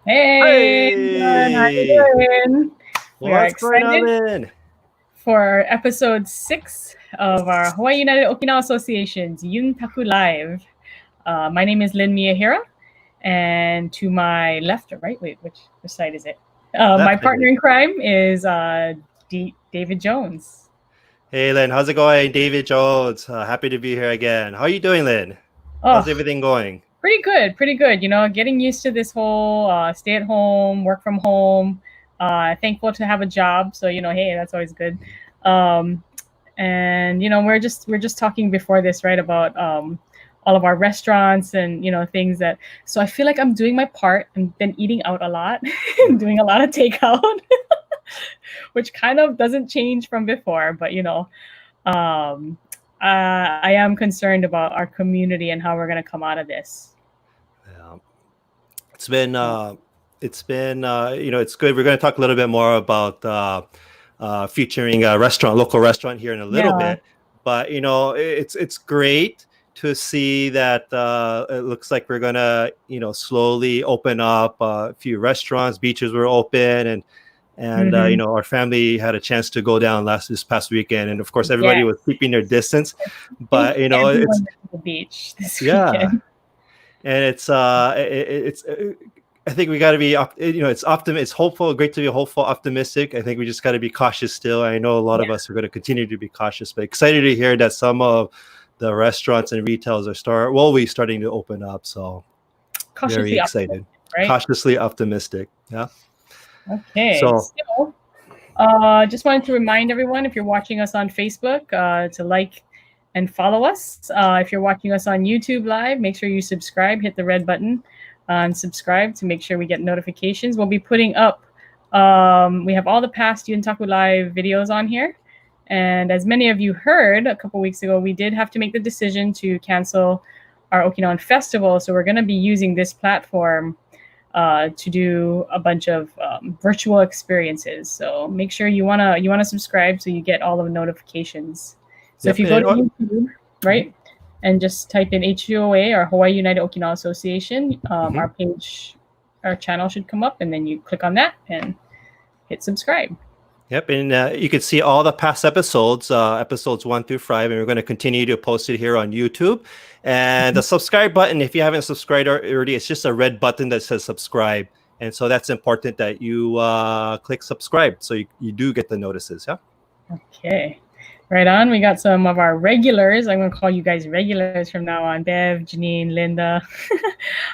Hey, everyone, how Hey, you doing? We are what's going on, excited Lynn? for episode 6 of our Hawaii United Okinawa Association's Yuntaku Live. My name is Lynn Miyahira, and to my left or right, wait, which side is it? My Left, I partner think. in crime is David Jones. Hey, Lynn, how's it going? David Jones, happy to be here again. How are you doing, Lynn? How's Oh, everything going? pretty good, pretty good. Getting used to this whole stay at home, work from home. Thankful to have a job, so hey, that's always good. Um, and we're just talking before this, right, about all of our restaurants and things that. So I feel like I'm doing my part and been eating out a lot, doing a lot of takeout, which kind of doesn't change from before, but um, I am concerned about our community and how we're gonna come out of this. Yeah. It's been, it's good. We're going to talk a little bit more about featuring a local restaurant here in a little Yeah. bit. But it's great to see that it looks like we're gonna slowly open up a few restaurants. Beaches were open, and Mm-hmm. our family had a chance to go down this past weekend, and of course Yeah. everybody was keeping their distance. I think But everyone it's went to the beach this yeah, weekend. and it's I think we got to be it's hopeful, great to be hopeful, optimistic. I think we just got to be cautious still. I know a lot of Yeah. us are going to continue to be cautious, but excited to hear that some of the restaurants and retails will be starting to open up. So very Cautiously excited, optimistic, right? cautiously optimistic. Yeah. Okay. So So, just wanted to remind everyone, if you're watching us on Facebook, to like and follow us. If you're watching us on YouTube Live, make sure you subscribe, hit the red button, and subscribe to make sure we get notifications. We'll be putting up, we have all the past Yuntaku Live videos on here. And as many of you heard a couple weeks ago, we did have to make the decision to cancel our Okinawan festival. So we're going to be using this platform to do a bunch of virtual experiences. So make sure you wanna subscribe so you get all of the notifications. So if yep, you go to YouTube, right, and just type in HUOA or Hawaii United Okinawa Association, mhm. our page, our channel should come up, and then you click on that and hit subscribe. Yep, and you can see all the past episodes, episodes 1 through 5, and we're going to continue to post it here on YouTube. And the subscribe button, if you haven't subscribed already, it's just a red button that says subscribe. And so that's important that you click subscribe so you do get the notices. Yeah. Okay. Right on. We got some of our regulars. I'm going to call you guys regulars from now on. Bev, Janine, Linda,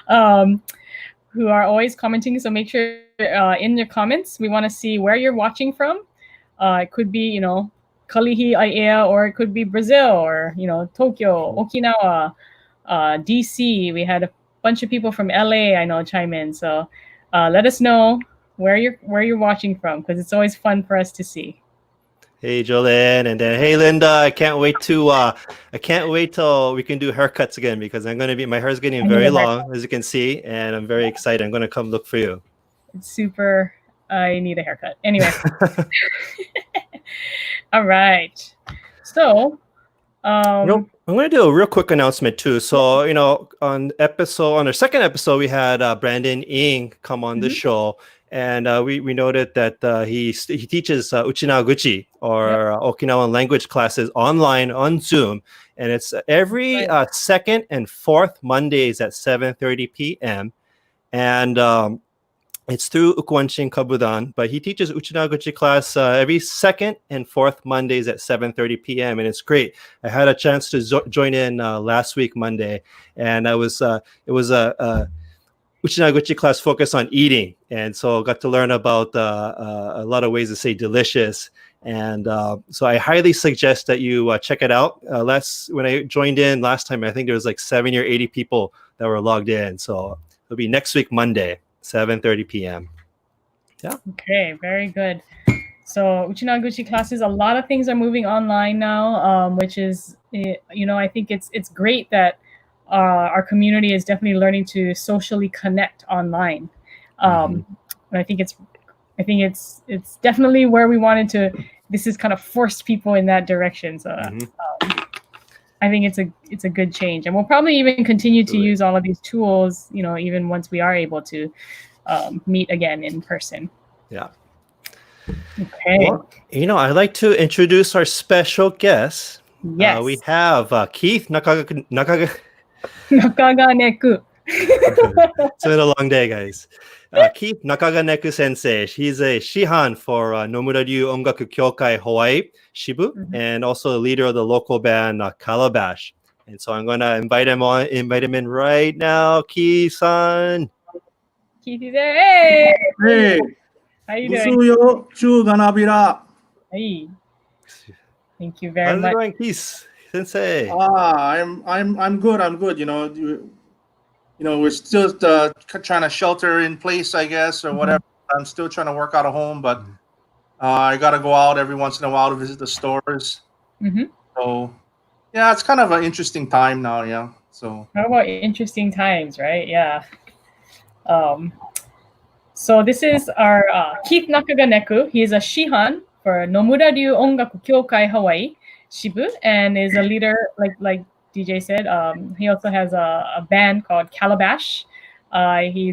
um, who are always commenting. So make sure in your comments, we want to see where you're watching from. It could be, Kalihi, Aiea, or it could be Brazil, or, Tokyo, Okinawa, DC. We had a bunch of people from LA, I know, chime in. So let us know where you're watching from, because it's always fun for us to see. Hey, Jolene, and then hey, Linda. I can't wait till we can do haircuts again because my hair is getting I need very a haircut. long, as you can see, and I'm very excited. I'm going to come look for you. It's super. I need a haircut. Anyway, all right. So, I'm going to do a real quick announcement too. So, on our second episode, we had Brandon Ing come on the mhm, show, and we noted that he teaches Uchinaguchi yep, or Okinawan language classes online on Zoom, and it's every right. second and fourth Mondays at 7:30 p.m. And it's through Ukwanshin Kabudan, but he teaches Uchinaguchi class every second and fourth Mondays at 7:30 p.m. and it's great. I had a chance to join in last week Monday, and it was a Uchinaguchi class focused on eating, and so got to learn about a lot of ways to say delicious. And so I highly suggest that you check it out. When I joined in last time, I think there was like 70 or 80 people that were logged in. So it'll be next week Monday, 7:30 p.m. Yeah. Okay, very good. So Uchinaguchi classes, a lot of things are moving online now, which is, I think it's great that our community is definitely learning to socially connect online. Mm-hmm. And I think it's definitely where we wanted to. This is kind of forced people in that direction. So Mm-hmm. I think it's a good change, and we'll probably even continue to use all of these tools, even once we are able to meet again in person. Yeah. Okay. Well, I'd like to introduce our special guest. Yes. We have Keith Nakaganeku. It's been a long day, guys. Keith Nakaganeku Sensei. He's a Shihan for Nomura Ongaku Kyokai Hawaii, Shibu, and also a leader of the local band Calabash. And so I'm going to invite him in right now, Keith-san. Keith, you there? Hey. Hey. How you doing? Busuyo Chuganabira. Hey. Thank you very How's much. it going, Keith Sensei? I'm good. I'm good. We're still trying to shelter in place, I guess, or whatever. I'm still trying to work out of home, but I got to go out every once in a while to visit the stores. So, yeah, it's kind of an interesting time now. Yeah. So. How about interesting times, right? Yeah. So this is our Keith Nakaganeku. He is a Shihan for Nomura Ongaku Kyokai Hawaii, Shibu, and is a leader, like DJ said. He also has a band called Calabash. He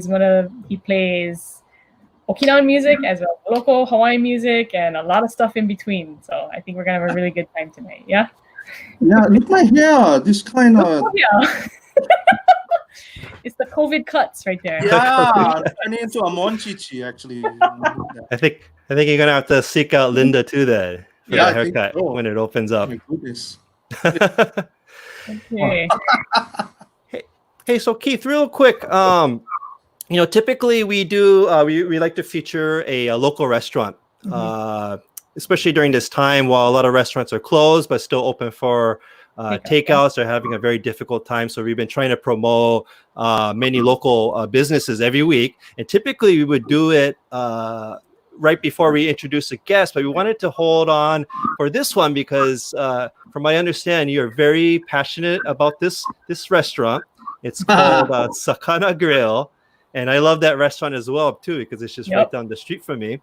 plays Okinawan music as well as local Hawaiian music and a lot of stuff in between. So I think we're gonna have a really good time tonight. Yeah. Yeah, look my hair. This kind of. Yeah. It's the COVID cuts right there. Yeah, I'm turning into a monchichi actually. I think you're gonna have to seek out Linda too then for the haircut when it opens up. Oh my goodness. Okay. Hey, so Keith, real quick, typically we do we like to feature a local restaurant, especially during this time while a lot of restaurants are closed but still open for takeouts. Are having a very difficult time, so we've been trying to promote many local businesses every week, and typically we would do it right before we introduce a guest, but we wanted to hold on for this one because from my understanding, you're very passionate about this restaurant. It's called Sakana Grill, and I love that restaurant as well too because it's just right down the street from me.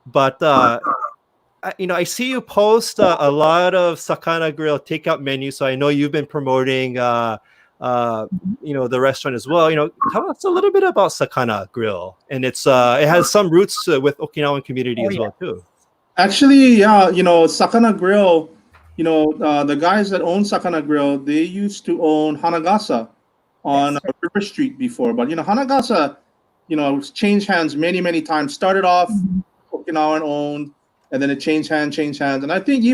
But I see you post a lot of Sakana Grill takeout menus, so I know you've been promoting the restaurant as well. Tell us a little bit about Sakana Grill, and it has some roots with Okinawan community as well too. Actually, yeah, Sakana Grill, the guys that own Sakana Grill, they used to own Hanagasa on River Street before, but Hanagasa, changed hands many times. Started off Okinawan owned, and then it changed hands, and I think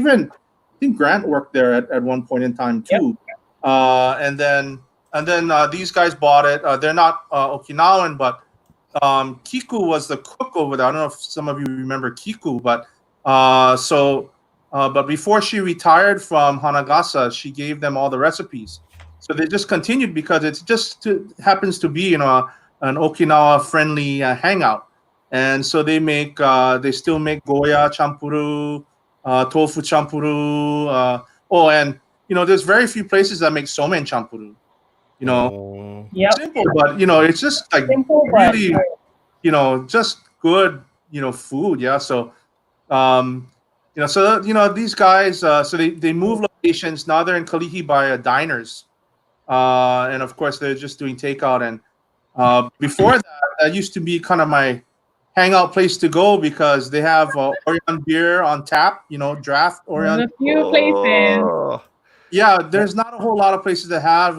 Grant worked there at one point in time too. And then these guys bought it. They're not Okinawan, but Kiku was the cook over there. I don't know if some of you remember Kiku, but but before she retired from Hanagasa, she gave them all the recipes. So they just continued because it just happens to be an Okinawa friendly hangout. And so they still make goya champuru, tofu champuru. And there's very few places that make somen champuru. Simple, but it's just like simple, really, just good, food. Yeah. So, these guys, so they move locations. Now they're in Kalihi by diners, and of course they're just doing takeout. And before that used to be kind of my hangout place to go because they have Orion beer on tap, draft Orion. There's a few places. Yeah, there's not a whole lot of places that have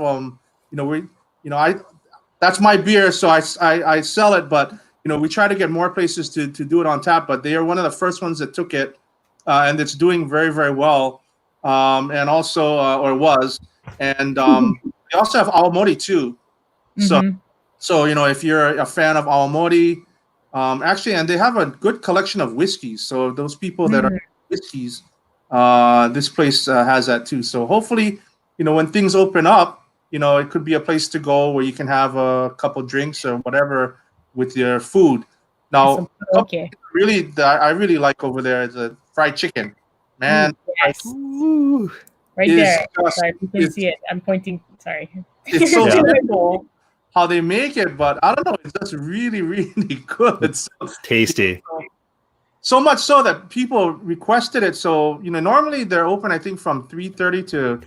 that's my beer, so I sell it, but we try to get more places to do it on tap, but they are one of the first ones that took it, and it's doing very, very well, and also or was, and they also have awamori too. So if you're a fan of awamori, actually, and they have a good collection of whiskeys. So those people that are whiskeys, this place has that too. So hopefully, when things open up, it could be a place to go where you can have a couple drinks or whatever with your food. Now, really, I really like over there is the fried chicken, man. Yes. Right there. Sorry, you can see it. I'm pointing. Sorry. It's so simple how they make it, but I don't know. It's just really, really good. It's tasty. So much so that people requested it. So normally they're open, I think, from 3:30 to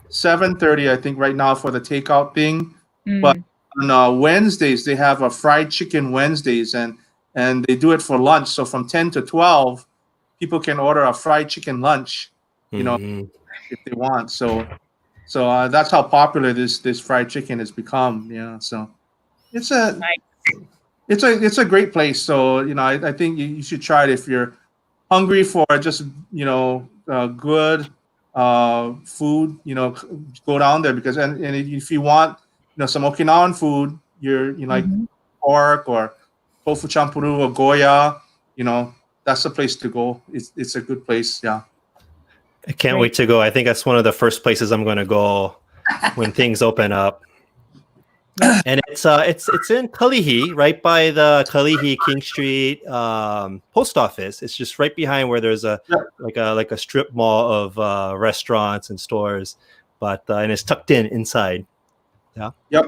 7:30. I think right now for the takeout thing. But on Wednesdays they have a fried chicken Wednesdays, and they do it for lunch. So from 10 to 12, people can order a fried chicken lunch, you know, Mhm. if they want. So that's how popular this fried chicken has become. Yeah. So it's a Nice. it's a great place. So I think you should try it if you're hungry for just good food. Go down there because and if you want some Okinawan food, like Mhm. pork or tofu champuru or goya, that's the place to go. It's a good place. Yeah. I can't Great. wait to go. I think that's one of the first places I'm going to go when things open up. Yeah. And it's in Kalihi, right by the Kalihi King Street post office. It's just right behind where there's Yep. like a strip mall of restaurants and stores, but and it's tucked inside. Yeah, Yep.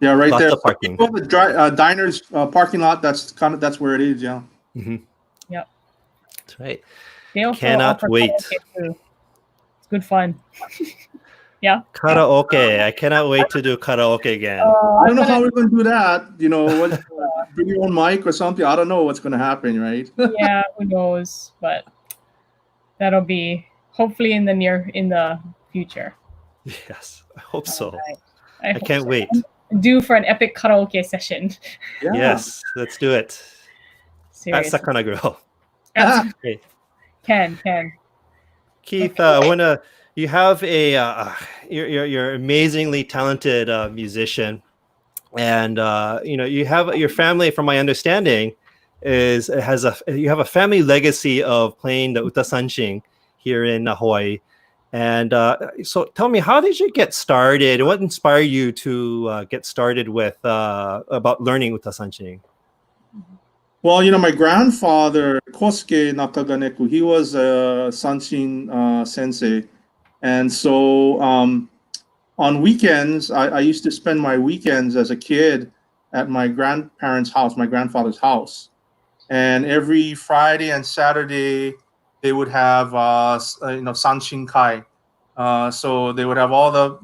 Yeah, right lots there. of parking. So the diners parking lot. That's where it is. Yeah. Hmm. Yep. That's right. They also Cannot offer wait. karaoke too. It's good fun. Yeah. Karaoke. I cannot wait to do karaoke again. I don't know how we're going to do that. Bring your own mic or something. I don't know what's going to happen, right? Yeah, who knows? But that'll be hopefully in the future. Yes, I hope so. Alright. I hope can't so. wait. Due for an epic karaoke session. Yeah. Yes, let's do it. That's Seriously. Sakana Grill. Absolutely. Okay. Can. Keith, I wanna. You have you're amazingly talented musician, and you have your family. From my understanding, you have a family legacy of playing the uta sanshin here in Hawaii. And so, tell me, how did you get started? What inspired you to get started with about learning uta sanshin? Well, my grandfather, Kosuke Nakaganeku, he was a sanshin sensei. And so on weekends, I used to spend my weekends as a kid at my grandparents' house, my grandfather's house. And every Friday and Saturday, they would have, sanshin kai. So they would have all the,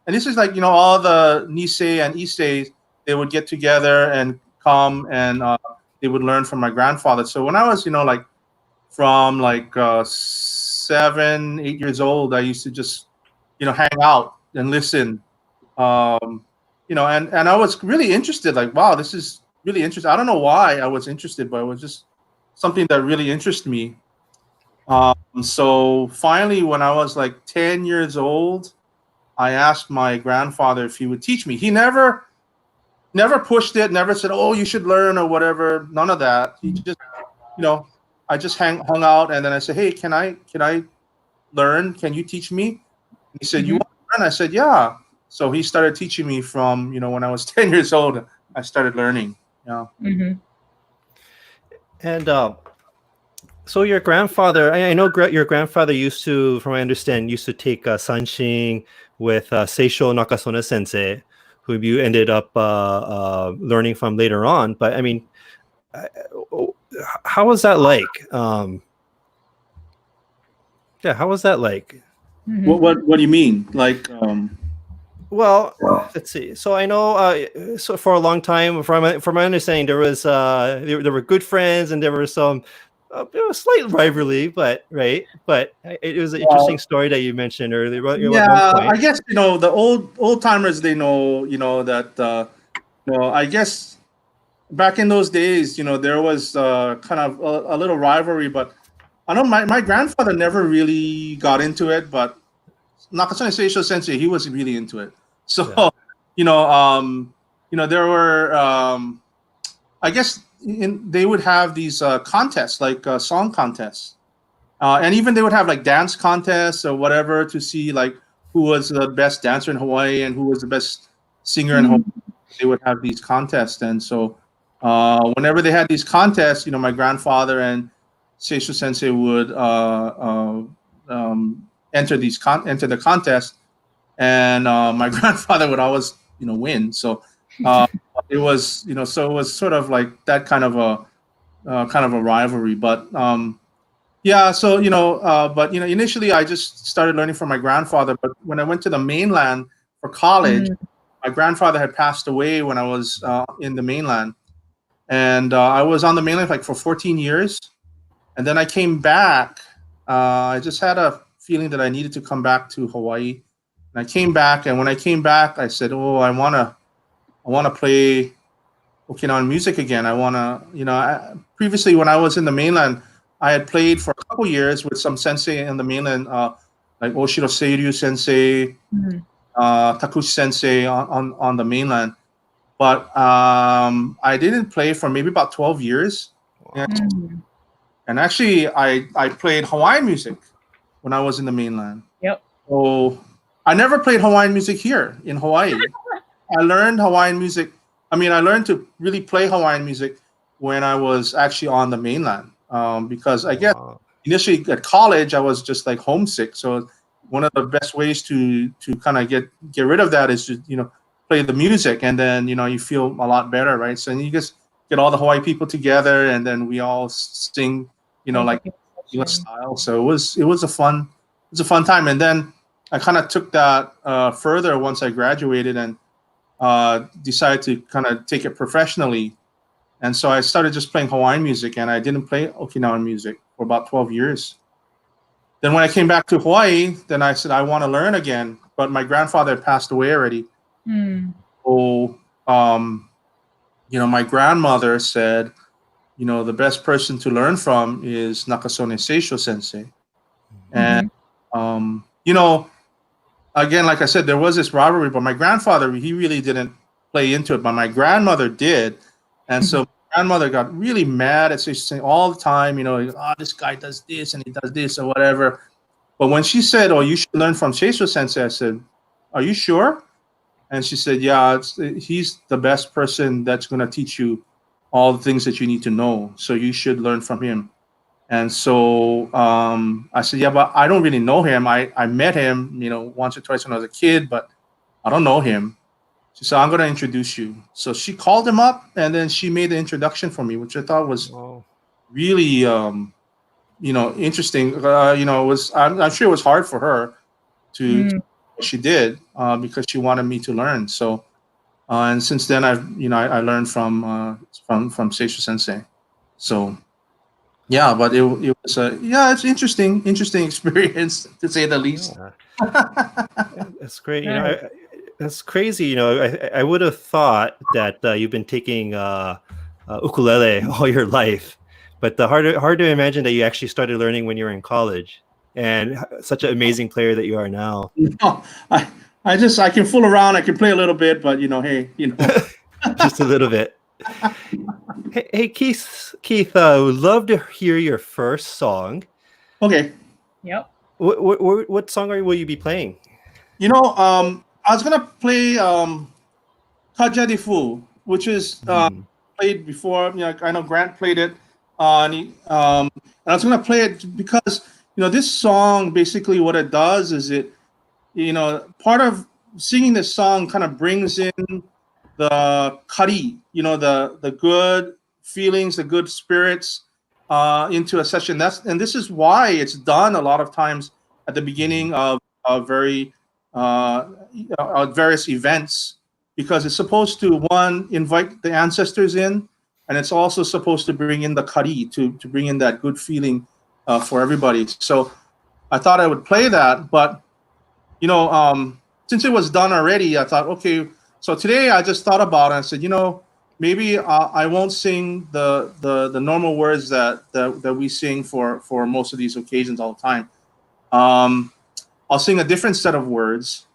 and this is like, all the Nisei and Issei, they would get together and come and they would learn from my grandfather. So when I was, like from like 7, 8 years old, I used to just, hang out and listen. And I was really interested, like, wow, this is really interesting. I don't know why I was interested, but it was just something that really interested me. So finally, when I was like 10 years old, I asked my grandfather if he would teach me. He never pushed it, never said, "Oh, you should learn" or whatever. None of that. He just, I just hung out, and then I said, "Hey, can I learn? Can you teach me?" And he said, "You Mhm. want to learn?" I said, "Yeah." So he started teaching me from when I was 10 years old. I started learning. Yeah. Mhm. And so your grandfather, I know your grandfather used to, from what I understand, used to take sanshin with Seisho Nakasone Sensei, who you ended up learning from later on. But I mean, uh, how was that like? Yeah, how was that like? Mhm. What do you mean? Like Well, let's see. So I know, so for a long time, from my understanding, there was there were good friends, and there were some slight rivalry, but right. But it was an interesting story that you mentioned earlier. At one Yeah, I point, guess the old timers, they know that I guess back in those days, there was kind of a little rivalry, but I know my grandfather never really got into it, but Nakasone Seisho Sensei, he was really into it. So yeah. there were I guess they would have these contests, like song contests. And even they would have like dance contests or whatever to see like who was the best dancer in Hawaii and who was the best singer in Hawaii. Mhm. They would have these contests, and so whenever they had these contests, my grandfather and Seisho Sensei would enter enter the contest, and my grandfather would always win. So uh, it was so it was sort of like that kind of a rivalry, but. Yeah, so but initially I just started learning from my grandfather. But when I went to the mainland for college, Mhm. my grandfather had passed away when I was in the mainland, and I was on the mainland like for 14 years, and then I came back. I just had a feeling that I needed to come back to Hawaii, and I came back. And when I came back, I said, "Oh, I wanna play Okinawan music again. I wanna, previously when I was in the mainland, I had played for a couple years with some sensei in the mainland, like Oshiro Seiryu Sensei, Takushi Sensei on the mainland. But I didn't play for maybe about 12 years. And actually, I played Hawaiian music when I was in the mainland. Yep. So I never played Hawaiian music here in Hawaii. I learned Hawaiian music. I mean, I learned to really play Hawaiian music when I was actually on the mainland. Because I guess initially at college I was just like homesick. So one of the best ways to kind of get rid of that is to play the music, and then you feel a lot better, right? So you just get all the Hawaii people together, and then we all sing, like English style. So it was a fun time. And then I kind of took that further once I graduated and decided to kind of take it professionally. And so I started just playing Hawaiian music, and I didn't play Okinawan music for about 12 years. Then when I came back to Hawaii, then I said, I want to learn again. But my grandfather had passed away already. So, my grandmother said, the best person to learn from is Nakaganeku Sensei. And, again, like I said, there was this rivalry, but my grandfather, he really didn't play into it, but my grandmother did. And so my grandmother got really mad at Sensei all the time, this guy does this and he does this or whatever. But when she said, oh, you should learn from Seiso Sensei, I said, are you sure? And she said, yeah, he's the best person that's going to teach you all the things that you need to know. So you should learn from him. And so I said, yeah, but I don't really know him. I met him, once or twice when I was a kid, but I don't know him. She said, I'm going to introduce you. So she called him up, and then she made the introduction for me, which I thought was really, interesting. I'm sure it was hard for her to do what she did because she wanted me to learn. So, and since then I learned from Seiso Sensei. So, yeah, but it was it's interesting experience to say the least. That's great. That's crazy. I would have thought that you've been taking ukulele all your life, but hard to imagine that you actually started learning when you were in college, and such an amazing player that you are now. No, I can fool around. I can play a little bit, but hey, just a little bit. Hey, Keith, I would love to hear your first song. Okay. Yep. What song will you be playing? I was gonna play Kajadifu, which is played before. I know Grant played it, and I was gonna play it because this song basically what it does is it, part of singing this song kind of brings in the kari, the good feelings, the good spirits into a session. And this is why it's done a lot of times at the beginning of various events, because it's supposed to invite the ancestors in, and it's also supposed to bring in the kari to bring in that good feeling for everybody. So I thought I would play that, but since it was done already, I thought, okay. So today I just thought about it and said, maybe I won't sing the normal words that we sing for most of these occasions all the time. I'll sing a different set of words.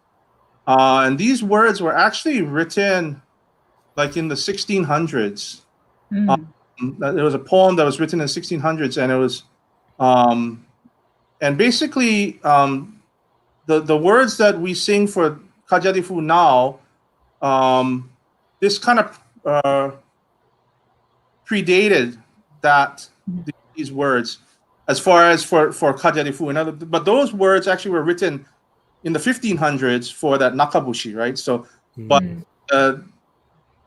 And these words were actually written like in the 1600s. There was a poem that was written in the 1600s, and it was, and basically the words that we sing for Kajadifu now, this kind of predated these words as far as for Kajadifu. But those words actually were written in the 1500s for that nakabushi, right? So, but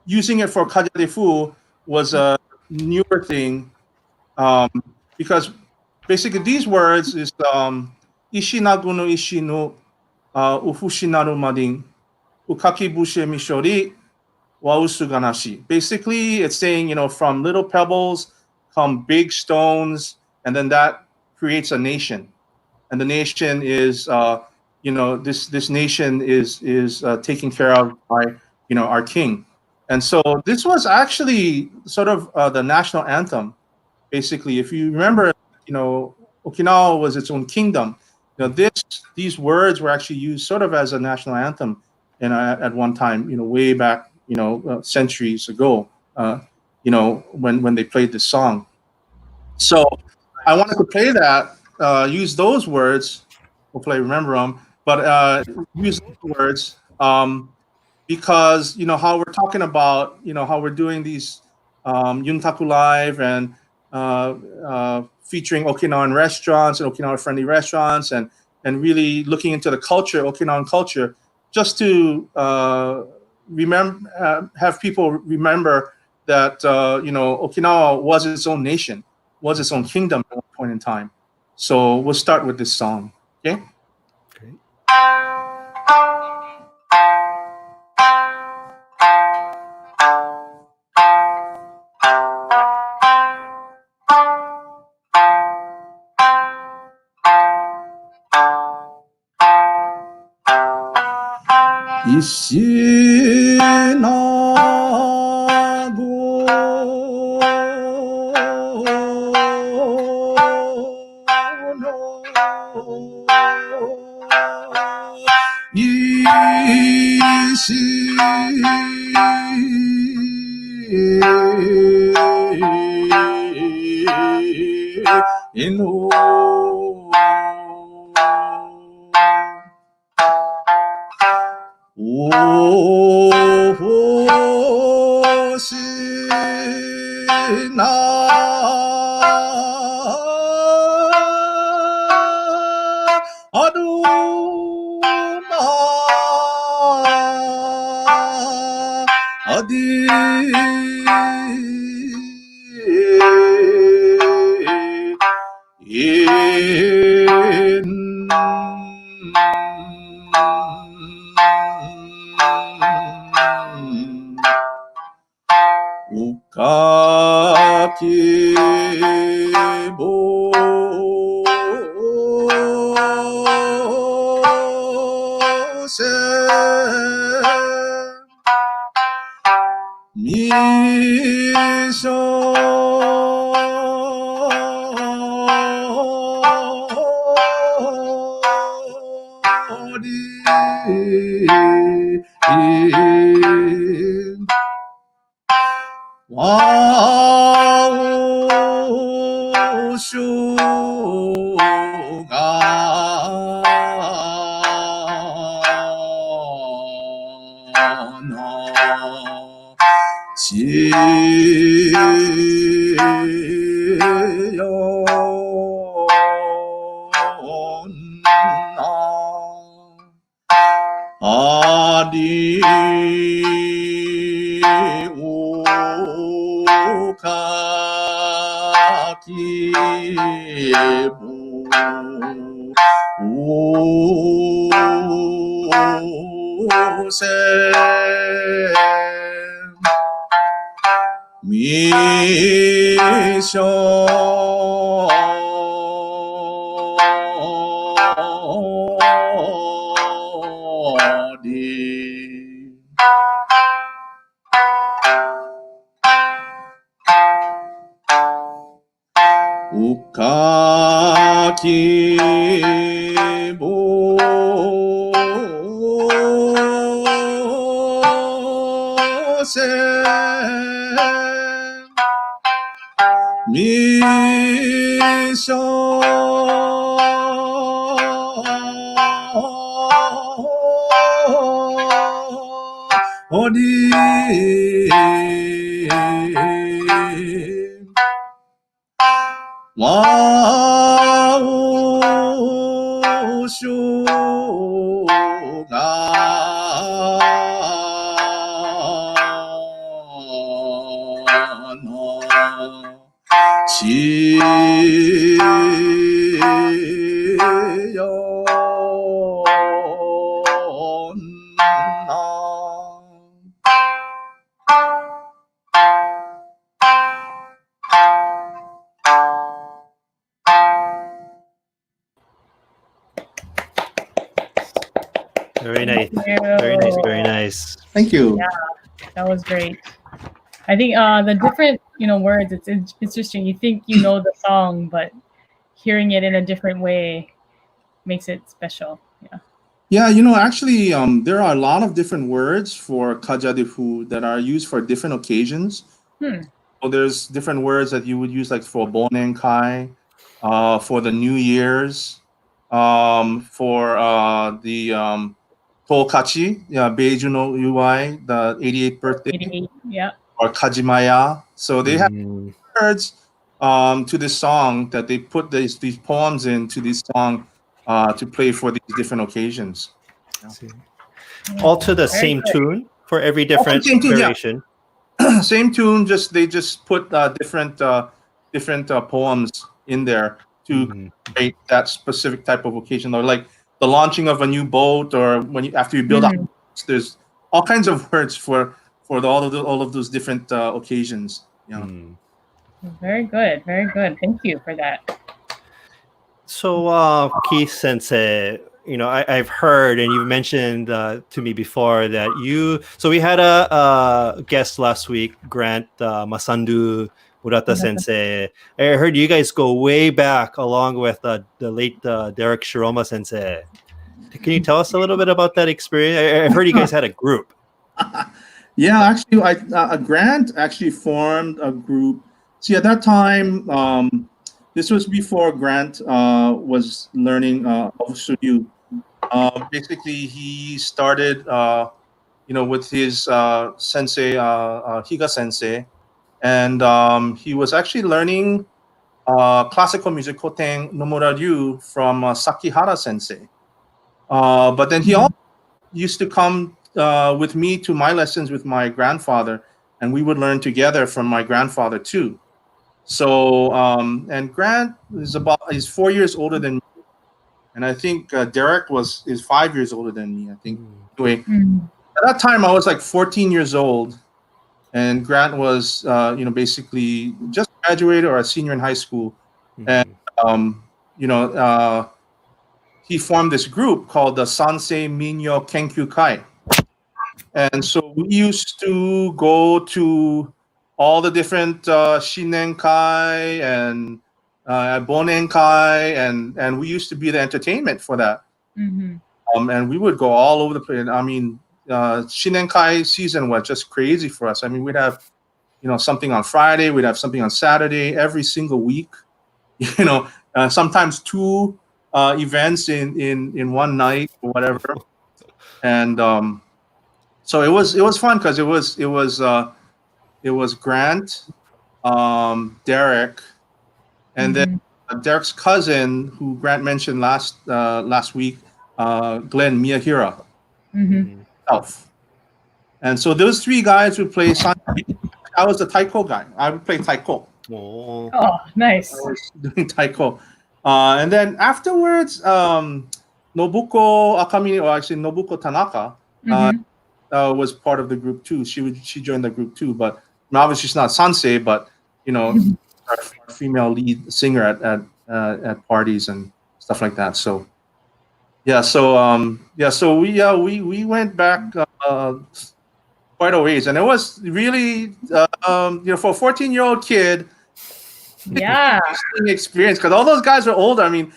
using it for Kajadifu was a newer thing, because basically these words is ishinagu no ishi no ufushi naru madin ukaki bushe mishori wa usuganashi. Basically, it's saying, from little pebbles come big stones, and then that creates a nation. And the nation is, this nation is taken care of by, our king. And so this was actually sort of the national anthem. Basically, if you remember, Okinawa was its own kingdom. These words were actually used sort of as a national anthem, at one time, way back, centuries ago, when they played this song. So I wanted to play that, use those words. Hopefully, I remember them, but use those words because how we're talking about how we're doing these Yuntaku live and featuring Okinawan restaurants and Okinawan friendly restaurants and really looking into the culture, Okinawan culture, just to have people remember that Okinawa was its own nation, was its own kingdom at one point in time. So we'll start with this song. Okay. Great. 石名ご石のおほしなあるまあでおかけぼせみしょわおしょがなちよなありおかきぼおせみしょりおかきぼせみしょおりわおしょがなちよな Very nice. you. Very nice. Very nice. Thank you. Yeah, that was great. I think the different words. It's interesting. You think you know the song, but hearing it in a different way makes it special. Yeah. Yeah, actually, there are a lot of different words for kajadefu that are used for different occasions. Hmm. So there's different words that you would use, like for Bonenkai, for the New Year's, for the Tokachi, yeah, Beiju no Uai, the 88th birthday, 88. Yeah. or Kajimaya. So they have Mm. words to this song that they put these poems into this song to play for these different occasions. See. All to the Very same good. tune for every Also different same tune, yeah. variation. Same tune, just they just put different poems in there to Mhm. create that specific type of occasion, or like the launching of a new boat, or when after you build a Mhm. house. There's all kinds of words for all of those different occasions. Yeah. Mm. Very good. Very good. Thank you for that. So, Keith Sensei, I've heard and you've mentioned to me before that so we had a guest last week, Grant Masandu Murata Sensei. I heard you guys go way back along with the late Derek Shiroma Sensei. Can you tell us a little bit about that experience? I've heard you guys had a group. Yeah, actually, Grant actually formed a group. See, at that time, this was before Grant was learning Ofusuryu. Basically, he started, with his sensei, Higa Sensei, and he was actually learning classical music, Koten Nomura Ryu, from Sakihara Sensei. But then he also used to come with me to my lessons with my grandfather, and we would learn together from my grandfather too. So, and Grant is 4 years older than me, and I think Derek is 5 years older than me. I think. Anyway, Mhm. at that time I was like 14 years old, and Grant was, basically just graduated or a senior in high school, and Mhm. um, you know, he formed this group called the Sansei Minyo Kenkyu Kai. And so we used to go to all the different Shinenkai and Bonenkai, and we used to be the entertainment for that. Mhm. And we would go all over the place. I mean, Shinenkai season was just crazy for us. I mean, we'd have, something on Friday, we'd have something on Saturday, every single week. Sometimes two events in one night or whatever. And so it was fun because it was Grant, Derek, and then Mhm. Derek's cousin, who Grant mentioned last week, Glenn Miyahira, Mhm. Elf. And so those three guys would play. I was the taiko guy. I would play taiko. Oh. Oh, nice. I was doing taiko, and then afterwards, Nobuko Akami, or actually Nobuko Tanaka, Mhm. was part of the group too. She joined the group too, but obviously she's not Sansei, but our female lead singer at parties and stuff like that. So we went back quite a ways, and it was really for a 14-year-old kid, Yeah. interesting experience, because all those guys are older. I mean,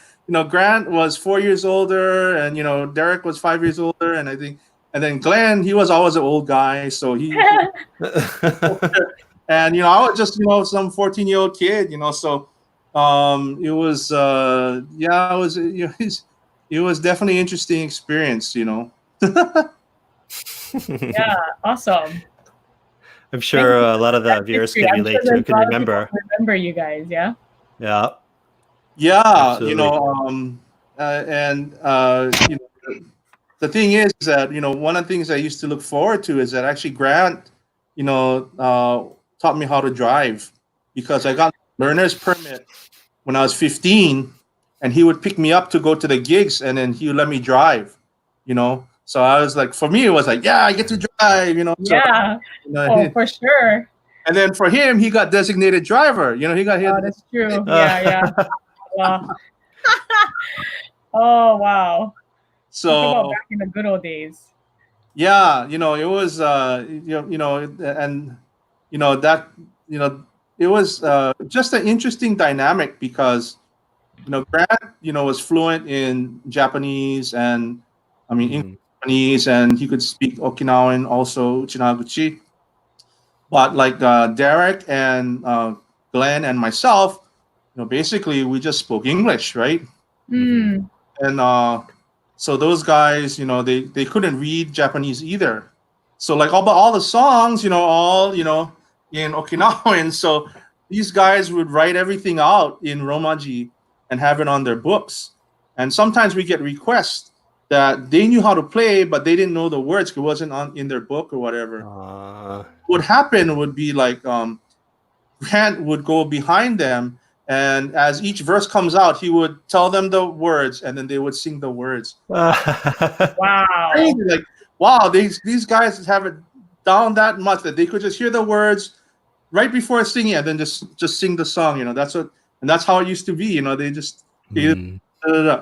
Grant was 4 years older, and Derek was 5 years older, and I think, and then Glenn, he was always an old guy, so and I was just some 14-year-old kid, so it was it was it was definitely an interesting experience. Yeah. Awesome. I'm Thank sure you a lot of for the that viewers history. can I'm sure relate to, there's a can lot of people remember. who remember you guys. Yeah. Yeah, Yeah, absolutely. and the thing is that one of the things I used to look forward to is that actually Grant, taught me how to drive, because I got learner's permit when I was 15, and he would pick me up to go to the gigs, and then he would let me drive. So I was like, for me, it was like, yeah, I get to drive. So Yeah. Oh, for sure. and then for him, he got designated driver. He got his. Oh, that's true. Yeah. Yeah. Wow. Oh, wow. Talk about So back in the good old days. yeah, it was and that it was just an interesting dynamic because Grant was fluent in Japanese and I mean English, Mhm. Japanese, and he could speak Okinawan also Uchinaguchi. But like Derek and Glenn and myself, basically we just spoke English, right? Mhm. Hmm. And so those guys, they couldn't read Japanese either. So like all the songs, all in Okinawan. So these guys would write everything out in Romaji and have it on their books. And sometimes we get requests that they knew how to play, but they didn't know the words. It wasn't in their book or whatever. Uh, What happened would be like Grant would go behind them, and as each verse comes out, he would tell them the words, and then they would sing the words. Wow. Crazy, like wow, these guys have it down that much that they could just hear the words right before singing, and then just sing the song. And that's how it used to be. They just Mm.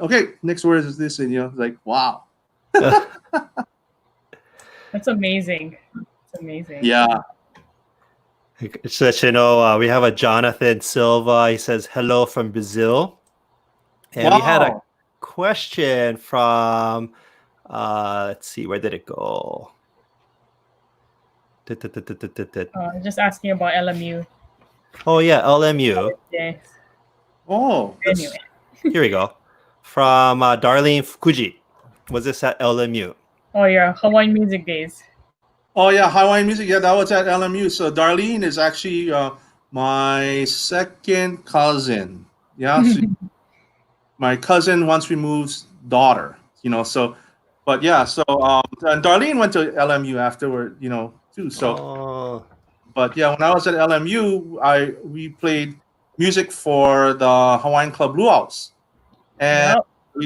okay, next word is this, and like wow, That's amazing. It's amazing. yeah. So that we have a Jonathan Silva. He says hello from Brazil, and we had a Wow. question from. Let's see, where did it go? Just asking about LMU. Oh yeah, LMU. Yes. Oh, Anyway. Here we go. From Darlene Fukuji. Was this at LMU? Oh, yeah. Hawaiian music days. oh yeah, Hawaiian music. Yeah, that was at LMU. So Darlene is actually my second cousin. Yeah, my cousin once removed daughter. So, but yeah, so and Darlene went to LMU afterward. Too. So, Oh, but yeah, when I was at LMU, we played music for the Hawaiian Club Luau's, and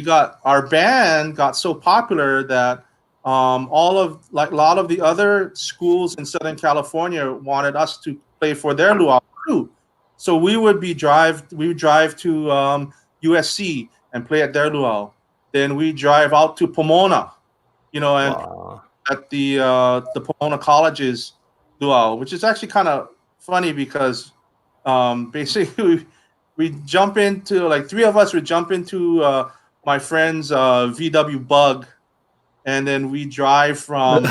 Yep. our band got so popular that all of like a lot of the other schools in Southern California wanted us to play for their luau too. So we would drive to USC and play at their luau. Then we drive out to Pomona, and wow. at the Pomona College's luau, which is actually kind of funny because basically we jump into like three of us would jump into my friend's VW Bug, and then we drive from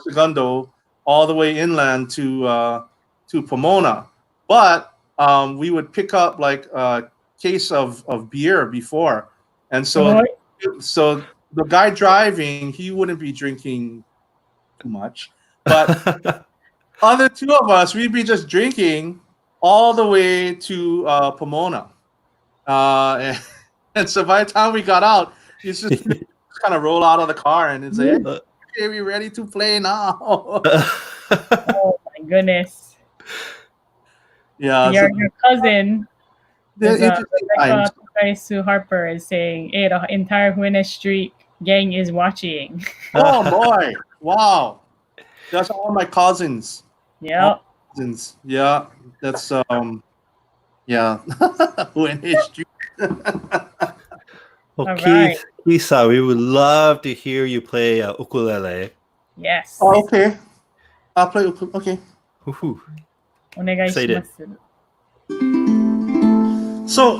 Segundo all the way inland to Pomona. But we would pick up like a case of beer before, and so Oh, so the guy driving, he wouldn't be drinking too much, but other two of us, we'd be just drinking all the way to Pomona. And, and so by the time we got out, it's just kind of roll out of the car and it's like, hey, we ready to play now. oh my goodness. Yeah. Your So cousin they're is interesting times. Rebecca Sue Harper is saying, hey, the entire Huena Street gang is watching. Oh boy. Wow. That's all my cousins. Yep. Cousins. Yeah. That's yeah. When history. Well, All Keith, right. Lisa, we would love to hear you play ukulele. Yes. Oh, okay. I'll play. Okay. Woohoo. Onegai Excited. shimasu. So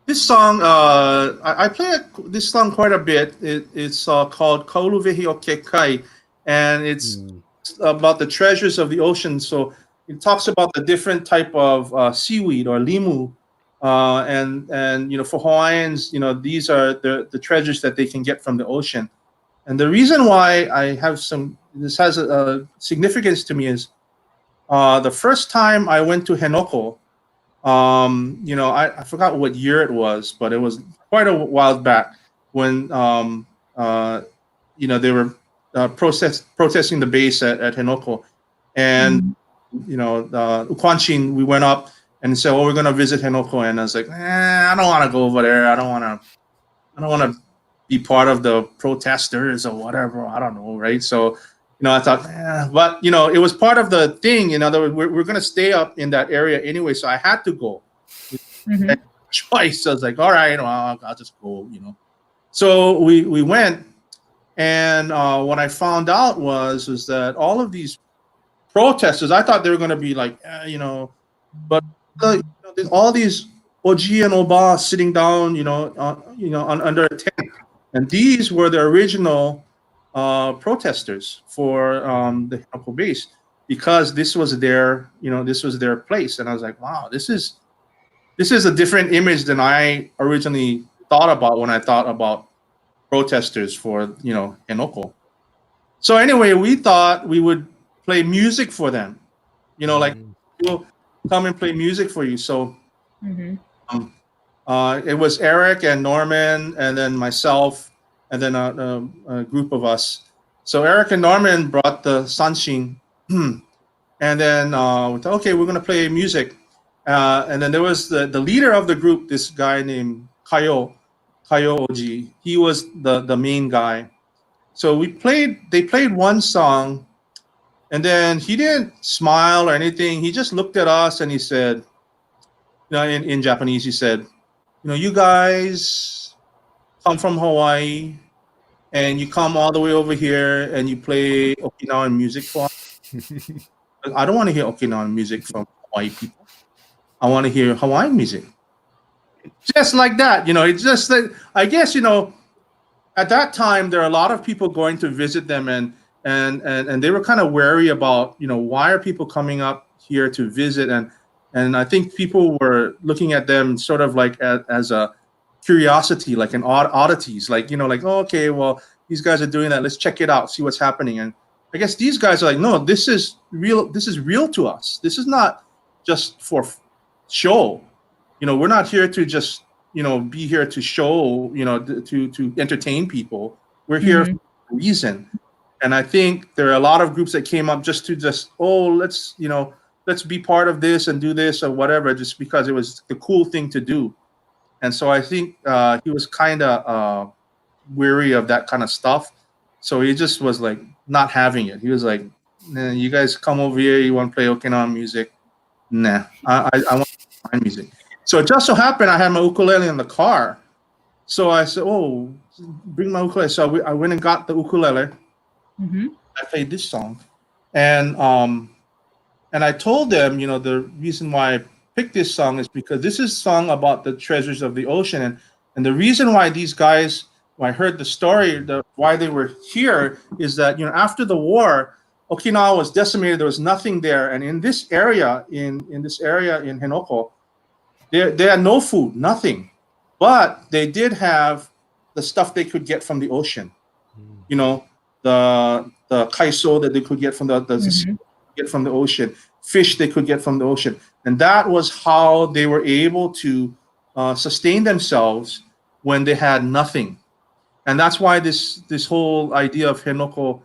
this song I play this song quite a bit. It's called Kaulu Vehi o Kyokai, and it's about the treasures of the ocean. So it talks about the different type of seaweed or limu, and for Hawaiians, these are the treasures that they can get from the ocean. And the reason why this has a significance to me is the first time I went to Henoko. I forgot what year it was, but it was quite a while back when they were protesting the base at Henoko, and Ukwanchin, we went up and said, "Oh, we're gonna visit Henoko," and I was like, I don't want to go over there. I don't want to be part of the protesters or whatever. I don't know, right? So. I thought, but it was part of the thing. In other words, we're going to stay up in that area anyway, so I had to go. Mhm. Choice. So I was like, all right, well, I'll just go. So we went, and what I found out was that all of these protesters, I thought they were going to be like, but there's all these Oji and Oba sitting down, under a tent, and these were the original protesters for the Hinoko base, because this was their place. And I was like, wow, this is a different image than I originally thought about when I thought about protesters for Hinoko. So anyway, we thought we would play music for them, like we'll come and play music for you. So it was Eric and Norman, and then myself, and then a group of us. So Eric and Norman brought the sanshin, and then we thought, okay, we're going to play music. And then there was the leader of the group, this guy named Kayo Oji. He was the main guy. So they played one song, and then he didn't smile or anything. He just looked at us and he said, in Japanese, he said, you guys come from Hawaii and you come all the way over here and you play Okinawan music for us. I don't want to hear Okinawan music from Hawaii people. I want to hear Hawaiian music. Just like that, it's just that, I guess, at that time, there are a lot of people going to visit them, and they were kind of wary about, why are people coming up here to visit? And I think people were looking at them sort of like as a curiosity, like an oddities, like, oh, okay, well, these guys are doing that. Let's check it out, see what's happening. And I guess these guys are like, no, this is real. This is real to us. This is not just for show. We're not here to just, be here to show, to entertain people. We're here for a reason. And I think there are a lot of groups that came up just to let's be part of this and do this or whatever, just because it was the cool thing to do. And so I think he was kind of weary of that kind of stuff. So he just was like not having it. He was like, nah, you guys come over here, you want to play Okinawan music? Nah, I want Hawaiian music. So it just so happened I had my ukulele in the car. So I said, oh, bring my ukulele. So I went and got the ukulele. I played this song. And I told them, the reason why I picked this song is because this is a song about the treasures of the ocean. And the reason why these guys, when I heard the story, why they were here is that, after the war, Okinawa was decimated. There was nothing there. And in this area, in Hinoko, they had no food, nothing. But they did have the stuff they could get from the ocean. The kaiso that they could get from the ocean, fish they could get from the ocean. And that was how they were able to sustain themselves when they had nothing. And that's why this whole idea of Hinoko,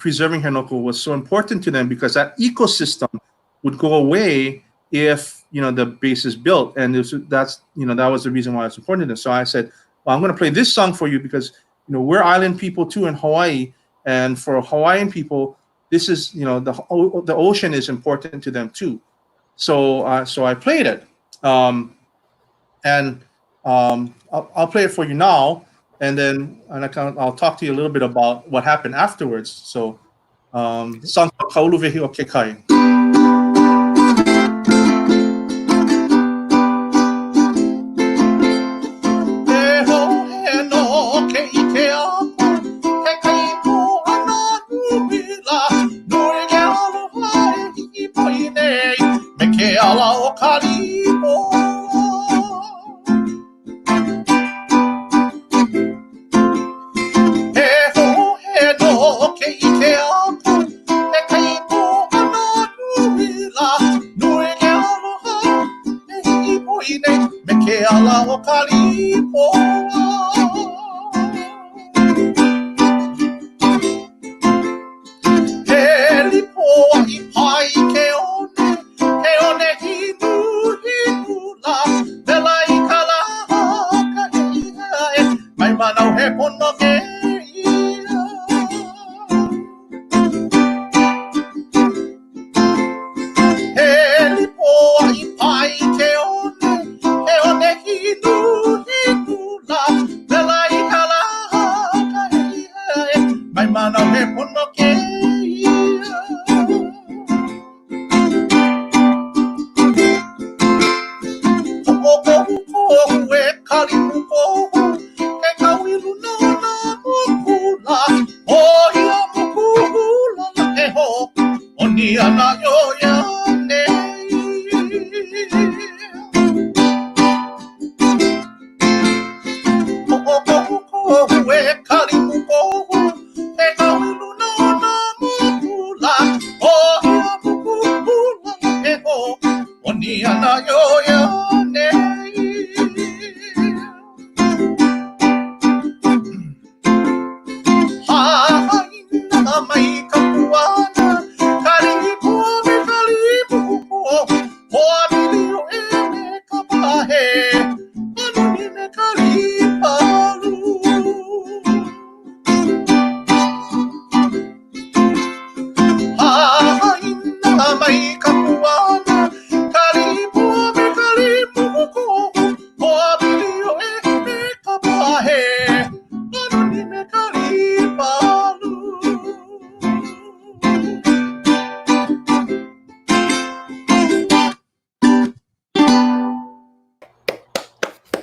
preserving Hinoko, was so important to them, because that ecosystem would go away if the base is built. And that was the reason why it's important to them. So I said, well, I'm going to play this song for you because we're island people too in Hawaii, and for Hawaiian people, this is the ocean is important to them too. So I played it, and I'll play it for you now, and then I'll talk to you a little bit about what happened afterwards. So, song Kauluwehi o Kyokai. の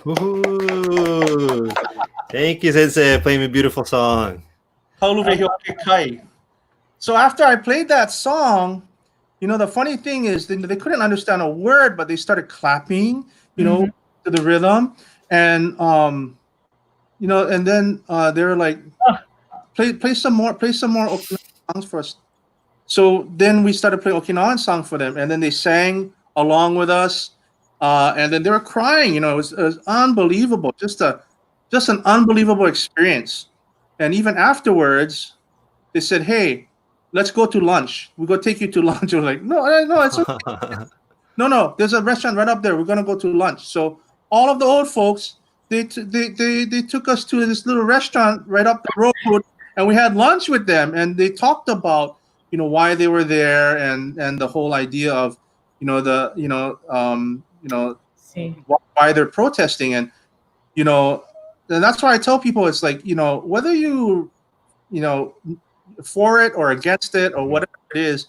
Woohoo! Thank you, Sensei, playing me a beautiful song. So after I played that song, the funny thing is they couldn't understand a word, but they started clapping, to the rhythm, and and then they were like, play some more Okinawan songs for us. So then we started playing Okinawan song for them, and then they sang along with us, and then they were crying. It was unbelievable, just an unbelievable experience. And even afterwards, they said, "Hey, let's go to lunch. We're gonna take you to lunch." I was like, "No, it's okay. No. There's a restaurant right up there. We're gonna go to lunch." So all of the old folks, they took us to this little restaurant right up the road, and we had lunch with them, and they talked about why they were there, and the whole idea of why they're protesting, and and that's why I tell people, it's like, whether you for it or against it or whatever it is,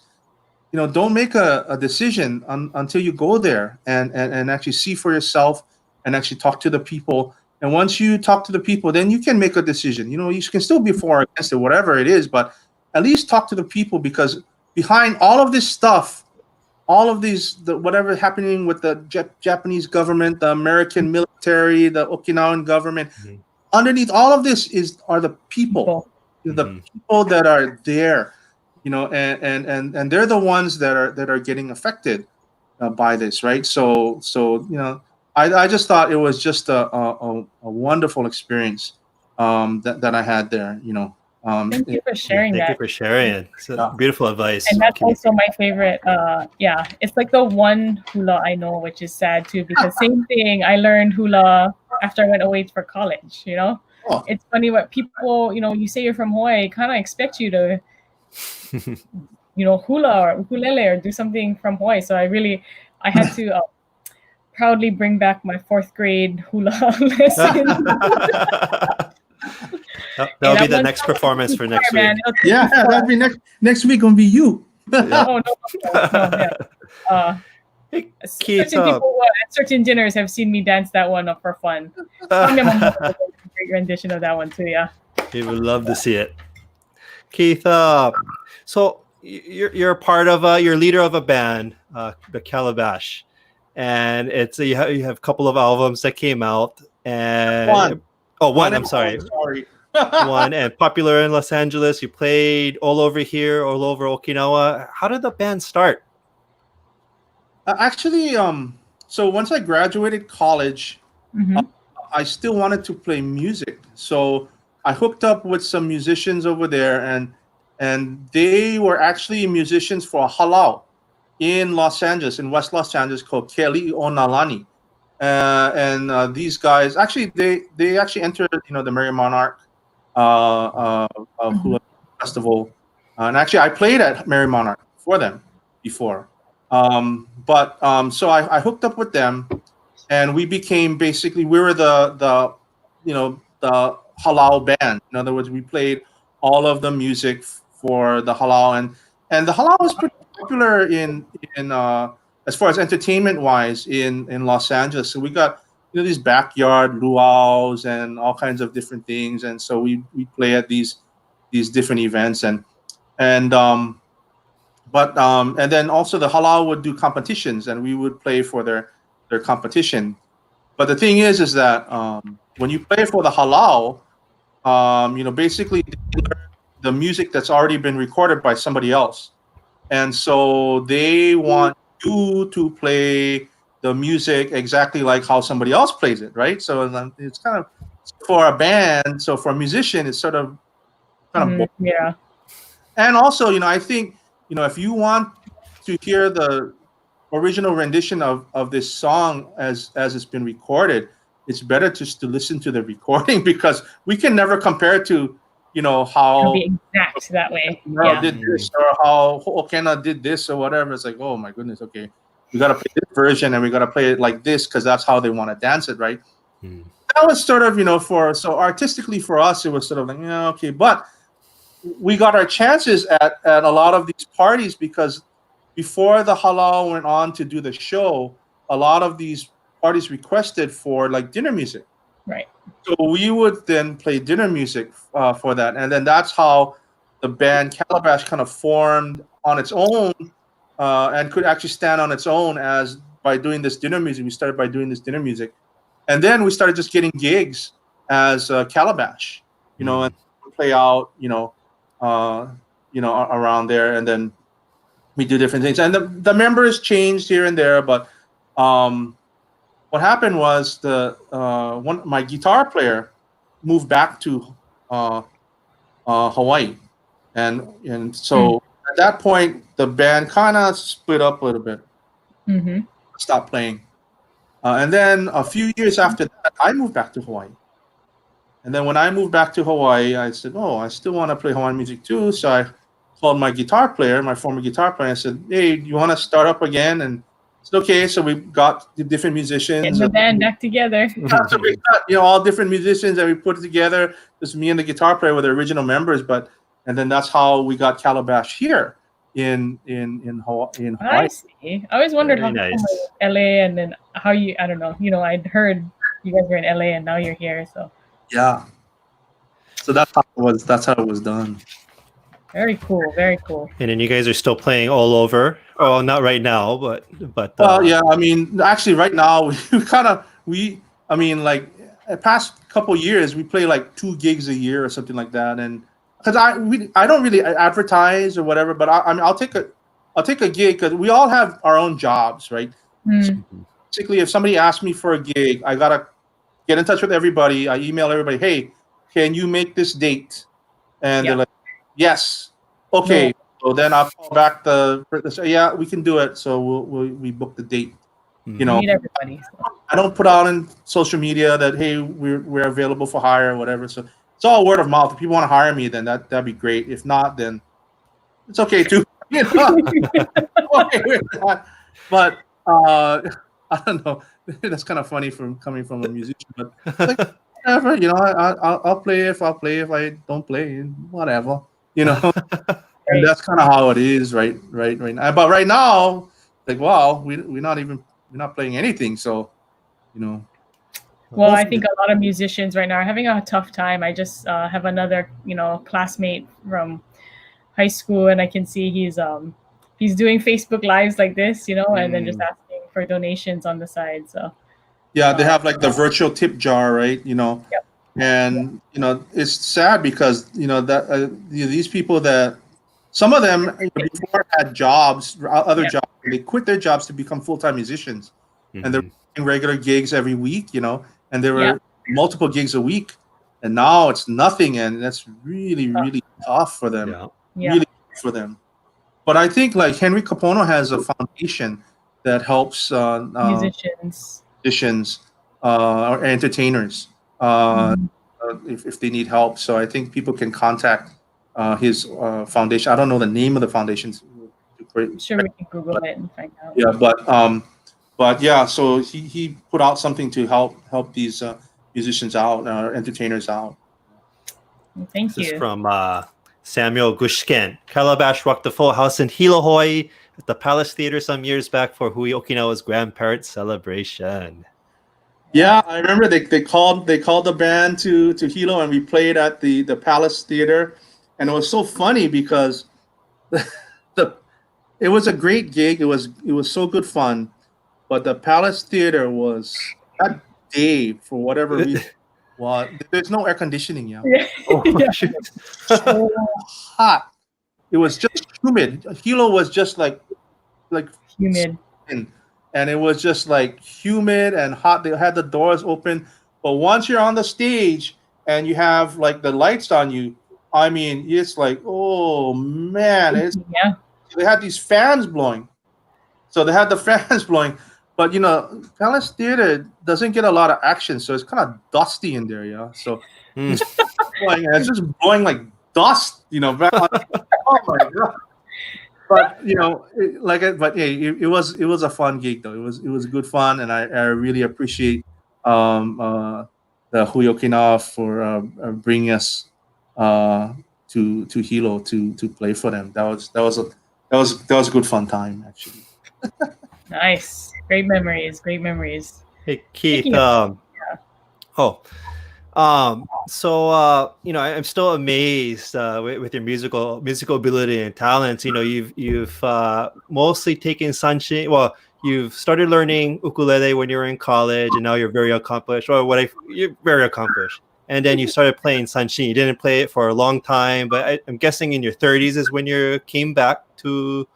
don't make a decision until you go there and actually see for yourself and actually talk to the people. And once you talk to the people, then you can make a decision. You can still be for or against it, whatever it is, but at least talk to the people, because behind all of this stuff, all of whatever happening with the Japanese government, the American military, the Okinawan government, underneath all of this are the people, the people that are there, and they're the ones that are getting affected by this, right? So I just thought it was just a wonderful experience that I had there. Thank you for sharing that. Thank you for sharing. It's beautiful advice. And that's also my favorite. It's like the one hula I know, which is sad too, because same thing. I learned hula after I went away for college. It's funny what people, you say you're from Hawaii, kind of expect you to, hula or ukulele or do something from Hawaii. So I had to proudly bring back my 4th grade hula lesson. That'll be the next performance for next week. Yeah, that'll be next week. Gonna be you. No. Certain dinners have seen me dance that one up for fun. Great rendition of that one too. Yeah. We would love to see it. Keith, so you're part of you're leader of a band, the Calabash, and it's you have a couple of albums that came out, and one. I'm sorry. One, and popular in Los Angeles. You played all over here, all over Okinawa. How did the band start? Actually, so once I graduated college, I still wanted to play music. So I hooked up with some musicians over there, and they were actually musicians for a halau in Los Angeles, in West Los Angeles, called Keli Onalani. And these guys actually they actually entered the Merry Monarch hula festival, and actually I played at Merry Monarch for them before. So I hooked up with them, and we became we were the halau band. In other words, we played all of the music for the halau, and the halau was pretty popular in as far as entertainment wise in Los Angeles. So we got these backyard luau's and all kinds of different things, and so we play at these different events, and then also the halau would do competitions, and we would play for their competition. But the thing is that when you play for the halal, basically they learn the music that's already been recorded by somebody else, and so they want you to play the music exactly like how somebody else plays it, right? So it's kind of for a band. So for a musician, it's sort of kind of boring. Yeah. And also, I think, if you want to hear the original rendition of this song as it's been recorded, it's better just to listen to the recording because we can never compare it to, It'll how be exact that way. Nomura Yeah. did this or how Okinawa did this or whatever. It's like, oh my goodness, okay, we got to play this version and we got to play it like this because that's how they want to dance it, right? That was sort of, so artistically for us, it was sort of like, yeah, okay, but we got our chances at a lot of these parties because before the halal went on to do the show, a lot of these parties requested for like dinner music. Right. So we would then play dinner music for that, and then that's how the band Calabash kind of formed on its own and could actually stand on its own as by doing this dinner music. We started by doing this dinner music, and then we started just getting gigs as Calabash, and play out, around there, and then we do different things. And the members changed here and there, but what happened was my guitar player moved back to Hawaii, and so at that point the band kind of split up a little bit, stopped playing, and then a few years after that, I moved back to Hawaii. And then when I moved back to Hawaii, I said, "Oh, I still want to play Hawaiian music too." So I called my guitar player, my former guitar player. I said, "Hey, you want to start up again?" And I said, "Okay." So we got the different musicians. Getting the band back together. So we got, all different musicians, and we put it together. Just me and the guitar player were the original members, and then that's how we got Calabash here in Hawaii. I see. I always wondered Very how nice. LA and then how you. I don't know. I'd heard you guys were in LA and now you're here. So Yeah. So that's how it was. That's how it was done. very cool. Very cool. And then you guys are still playing all over. Oh, not right now, but Yeah. I mean, actually, right now like the past couple years, we play like 2 gigs a year or something like that. And because I don't really advertise or whatever, but I mean, I'll take a gig because we all have our own jobs, right? So basically, if somebody asks me for a gig, I gotta get in touch with everybody. I email everybody, "Hey, can you make this date?" And they're like, "Yes." Okay. So then I'll call back say, "Yeah, we can do it." So we book the date. Meet everybody. So. I don't put out in social media that, hey, we're available for hire or whatever. So it's all word of mouth. If people want to hire me, then that'd be great. If not, then it's okay too. Okay with that. But I don't know. That's kind of funny coming from a musician, but like, whatever. I'll play if I'll play. If I don't play, whatever. And that's kind of how it is, right now. But right now, like, wow, we're not playing anything. So, Well, I think a lot of musicians right now are having a tough time. I just have another, classmate from high school, and I can see he's doing Facebook lives like this, and then just asking for donations on the side. So yeah, they have like the virtual tip jar, right? Yep. And it's sad because that these people that some of them before had jobs, other jobs, they quit their jobs to become full-time musicians, and they're doing regular gigs every week, and there were multiple gigs a week, and now it's nothing, and that's really really tough for them. Really tough for them. But I think like Henry Capono has a foundation that helps musicians or entertainers if they need help. So I think people can contact his foundation. I don't know the name of the foundation. I'm sure we can Google it and find out. Yeah, but yeah, so he put out something to help these musicians out, entertainers out. Thank you. This is from Samuel Gushken. Calabash rocked the full house in Hilo, Hawaii at the Palace Theater some years back for Hui Okinawa's grandparents' celebration. Yeah, I remember they called the band to Hilo, and we played at the Palace Theater, and it was so funny because it was a great gig. It was so good fun, but the Palace Theater that day for whatever reason. Well, there's no air conditioning, yeah. Yeah. Oh, Yeah. shit. So hot. It was just humid. Hilo was just like Humid. and it was just like humid and hot. They had the doors open, but once you're on the stage and you have like the lights on you, I mean, it's like, oh man, Yeah. they had these fans blowing. So they had the fans blowing, but Palace Theater doesn't get a lot of action, so it's kind of dusty in there, yeah. So Mm. it's just blowing like dust, back on. Oh my god! But it was a fun gig though. It was good fun, and I really appreciate the Hui Okinawa for bringing us to Hilo to play for them. That was a good fun time actually. Nice. Great memories. Great memories. Hey, Keith. Speaking of- Oh, I'm still amazed with your musical ability and talents. You've mostly taken sanshin. Well, you've started learning ukulele when you were in college, and now you're very accomplished. You're very accomplished. And then you started playing sanshin. You didn't play it for a long time, but I'm guessing in your 30s is when you came back to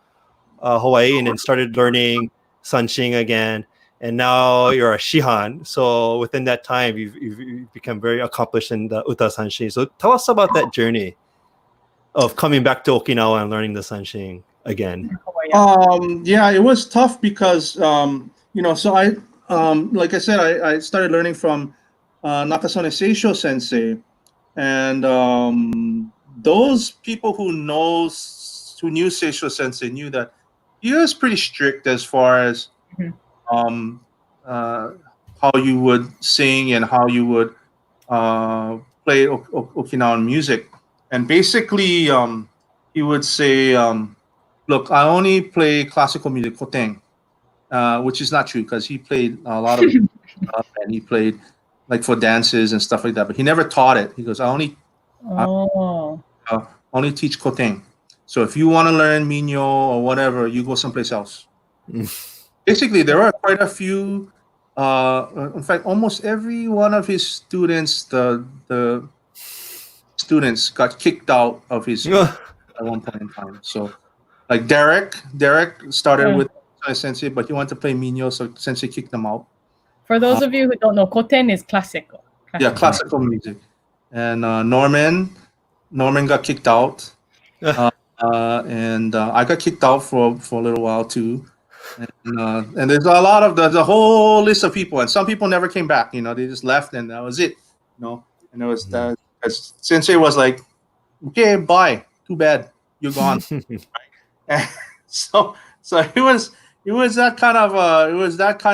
Hawaii and then started learning sanshin again. And now you're a Shihan. So within that time, you've become very accomplished in the Uta Sanshin. So tell us about that journey of coming back to Okinawa and learning the Sanshin again. Yeah, it was tough because so I like I said, I started learning from Nakaganeku Sensei, and those people who knew Seisho Sensei knew that he was pretty strict as far as Mhm. how you would sing and how you would play Okinawan music. And basically, he would say, look, I only play classical music, koteng, which is not true because he played a lot of stuff and he played like for dances and stuff like that. But he never taught it. He goes, I Oh. only teach koteng. So if you want to learn minyo or whatever, you go someplace else. Basically, there are quite a few. In fact, almost every one of his students, the students got kicked out of his at one point in time. So, like Derek started with Sensei, but he wanted to play minyo, so Sensei kicked him out. For those of you who don't know, koten is classical. Yeah, classical music. And Norman got kicked out, and I got kicked out for a little while too. And there's a lot of there's a whole list of people, and some people never came back. They just left, and that was it. And it was that Sensei was like, "Okay, bye. Too bad, you're gone." And so it was that kind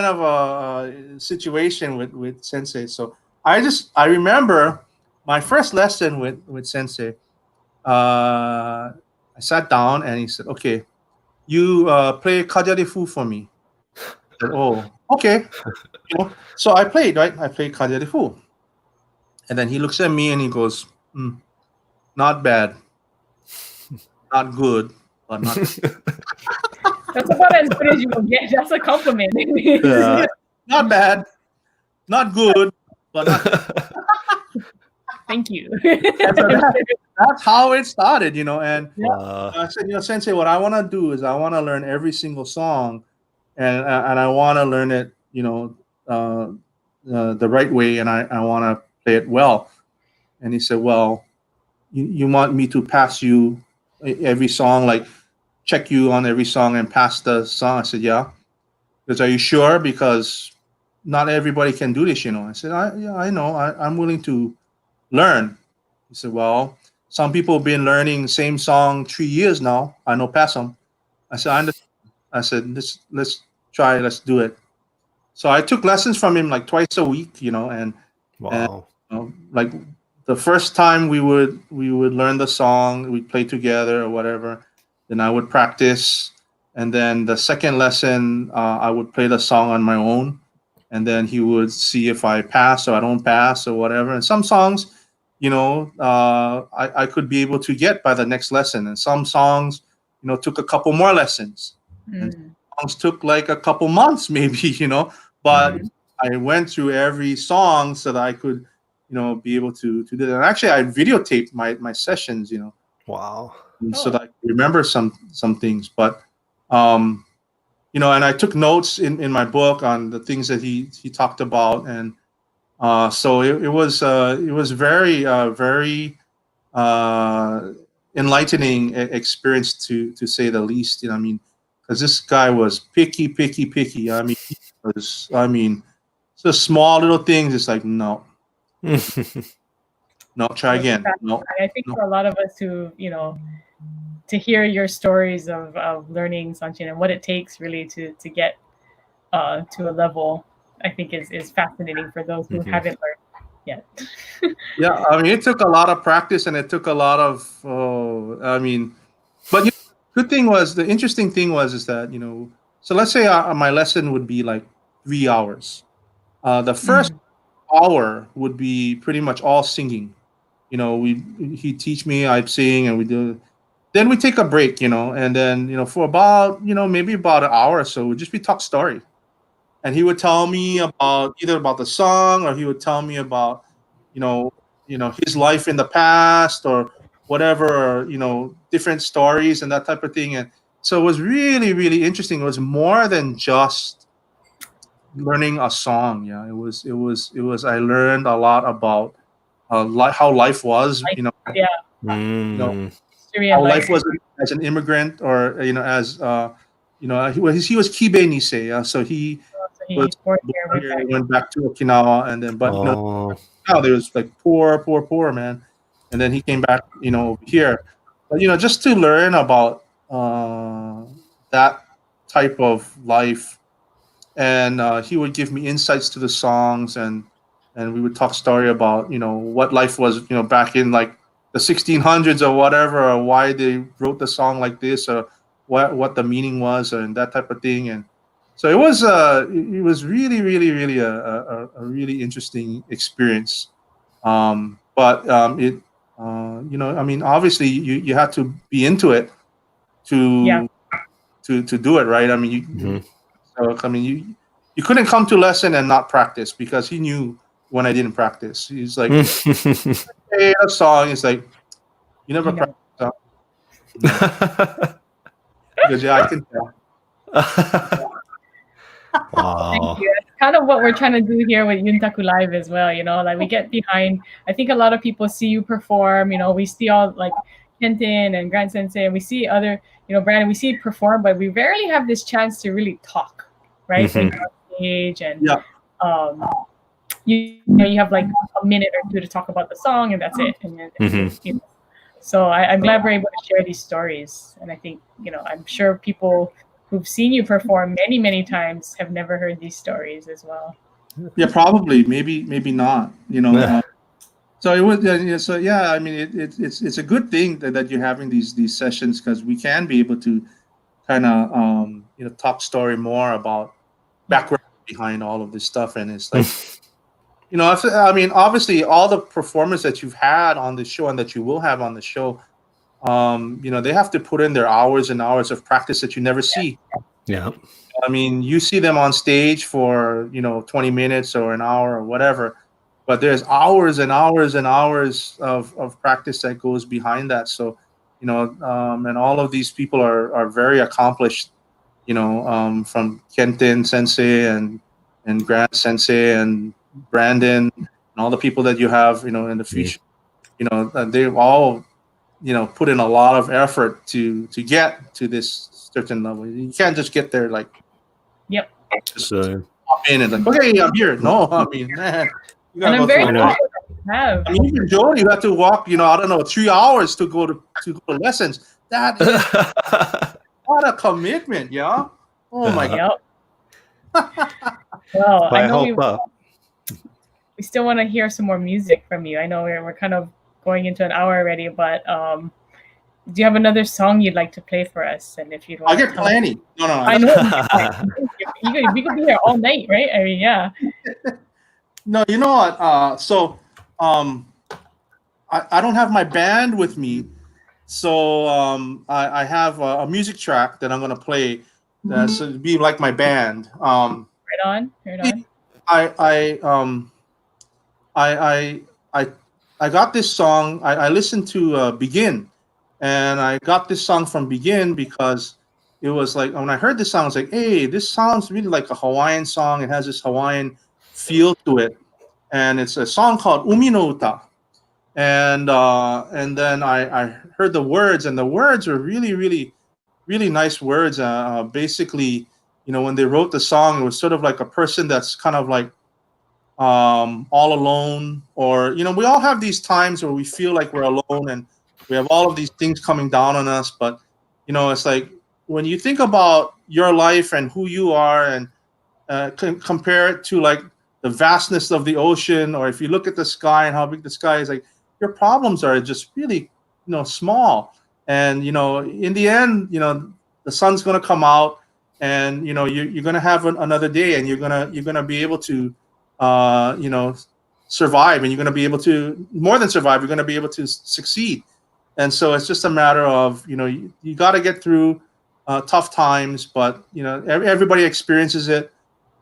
of a situation with Sensei. So I remember my first lesson with Sensei. I sat down and he said, "Okay, you play Kaja Fu for me." I said, "Oh, okay." So I played, right? I played Kaja Fu. And then he looks at me and he goes, "Not bad. Not good, but not That's about as good as you will get. That's a compliment. not bad, not good, but not." Thank you. That's how it started, And I said, Sensei, what I want to do is I want to learn every single song, and I want to learn it, the right way, and I want to play it well. And he said, well, you want me to pass you every song, like check you on every song and pass the song? I said, yeah. Because are you sure? Because not everybody can do this, I said, I know. I'm willing to learn. He said, well, some people have been learning the same song 3 years now. I know pass them. I said, I understand. I said, let's try, let's do it. So I took lessons from him like twice a week, and Wow. like the first time we would learn the song, we'd play together or whatever. Then I would practice, and then the second lesson, I would play the song on my own, and then he would see if I pass or I don't pass or whatever. And some songs, I could be able to get by the next lesson, and some songs, took a couple more lessons. And songs took like a couple months, maybe, but I went through every song so that I could, be able to do that. And actually, I videotaped my sessions, Wow. so that I could remember some things. But and I took notes in my book on the things that he talked about, and so it was very uh, enlightening experience to say the least. I mean, because this guy was picky, picky, picky. I mean, so small little things. It's like no, no, try again. No, I think no. for a lot of us who, to hear your stories of learning sanshin and what it takes really to get to a level, I think is fascinating for those who haven't learned yet. Yeah, I mean, it took a lot of practice, and it took a lot of. But the interesting thing was is that so let's say my lesson would be like 3 hours. The first Mhm. hour would be pretty much all singing. He'd teach me, I'd sing, and we do. Then we take a break, and then for about maybe about an hour or so, we'd just be talk story, and he would tell me about either about the song, or he would tell me about you know his life in the past, or whatever, or different stories and that type of thing. And so it was really really interesting. It was more than just learning a song. Yeah, it was I learned a lot about how life was, Like, yeah, you know history and how life. life was as an immigrant, or as he was Kibe Nisei. So he So was he born born here, went here, back. went back to Okinawa, and then but Oh. now there was like poor, poor, poor man, and then he came back, over here. But just to learn about that type of life, and he would give me insights to the songs, and we would talk story about what life was, back in like the 1600s or whatever, or why they wrote the song like this, or what the meaning was, and that type of thing. And so it was really really really a really interesting experience. But it I mean, obviously you had to be into it Yeah. to to do it right. I mean, Mhm. so I mean, you couldn't come to lesson and not practice, because he knew when I didn't practice. He's like, hey, a song. He's like, you never You know. practice. Huh? No, because yeah, I can tell. Thank Wow. you. It's kind of what we're trying to do here with Yuntaku Live as well. Like we get behind. I think a lot of people see you perform. We see all like Kenton and Grant Sensei, and we see other, Brandon. We see you perform, but we rarely have this chance to really talk, right? When you're on stage, and Yeah, um, you have like a minute or two to talk about the song, and that's it. And then, so I'm glad we're able to share these stories. And I think I'm sure people who've seen you perform many many times have never heard these stories as well. yeah, probably, maybe not. So it was. So yeah, I mean, it's a good thing that you're having these sessions, because we can be able to kind of talk story more about background behind all of this stuff. And it's like, I mean, obviously, all the performers that you've had on the show and that you will have on the show, they have to put in their hours and hours of practice that you never see. Yeah. I mean, you see them on stage for 20 minutes or an hour or whatever, but there's hours and hours and hours of practice that goes behind that. So, and all of these people are very accomplished. From Kenton Sensei and Grant Sensei and Brandon and all the people that you have, in the future. They've all put in a lot of effort to get to this certain level. You can't just get there like Yep. just So hop in and like, okay, I'm here. No, I mean, man, you And gotta I'm go very through a proud lot. that you have. I mean, even Jody, you have to walk, I don't know, 3 hours to go to lessons. That is what a commitment, yeah. Oh my God. Yep. Well, But I I know hope we still want to hear some more music from you. I know we're kind of going into an hour already, but do you have another song you'd like to play for us? And if you'd I want to get tell us, plenty. No, I know we could be here all night, right? I mean, yeah. No, you know what? So I don't have my band with me. So I have a music track that I'm gonna play. That's be like my band. Right on, right on. I I I got this song. I listened to Begin, and I got this song from Begin because it was like when I heard this song, I was like, "Hey, this sounds really like a Hawaiian song. It has this Hawaiian feel to it." And it's a song called Umi no Uta. And then I heard the words, and the words were really nice words. Basically, when they wrote the song, it was sort of like a person that's kind of like all alone, or we all have these times where we feel like we're alone and we have all of these things coming down on us. But it's like when you think about your life and who you are, and compare it to like the vastness of the ocean, or if you look at the sky and how big the sky is, like your problems are just really small. And in the end, the sun's going to come out, and you're going to have another day, and you're going to be able to survive, and you're going to be able to more than survive, you're going to be able to succeed. And so it's just a matter of you got to get through tough times, but everybody experiences it.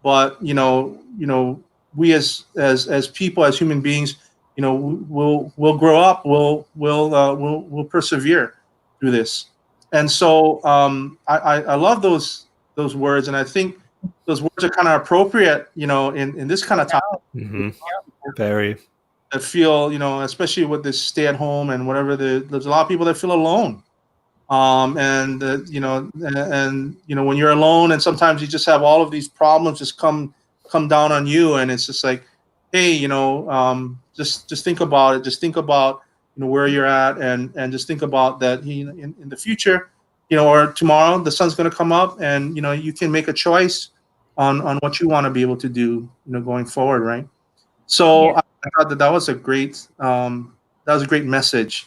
But we as people, as human beings, we'll grow up, we'll persevere through this. And so I love those words, and I think those words are kind of appropriate, in this kind of time. Mm-hmm. Very. That feel, especially with this stay at home and whatever, there's a lot of people that feel alone. And when you're alone, and sometimes you just have all of these problems just come down on you, and it's just like, hey, just think about it. Just think about where you're at, and just think about that in the future, or tomorrow the sun's going to come up, and you can make a choice on what you want to be able to do going forward, right? So Yeah. I thought that was a great message.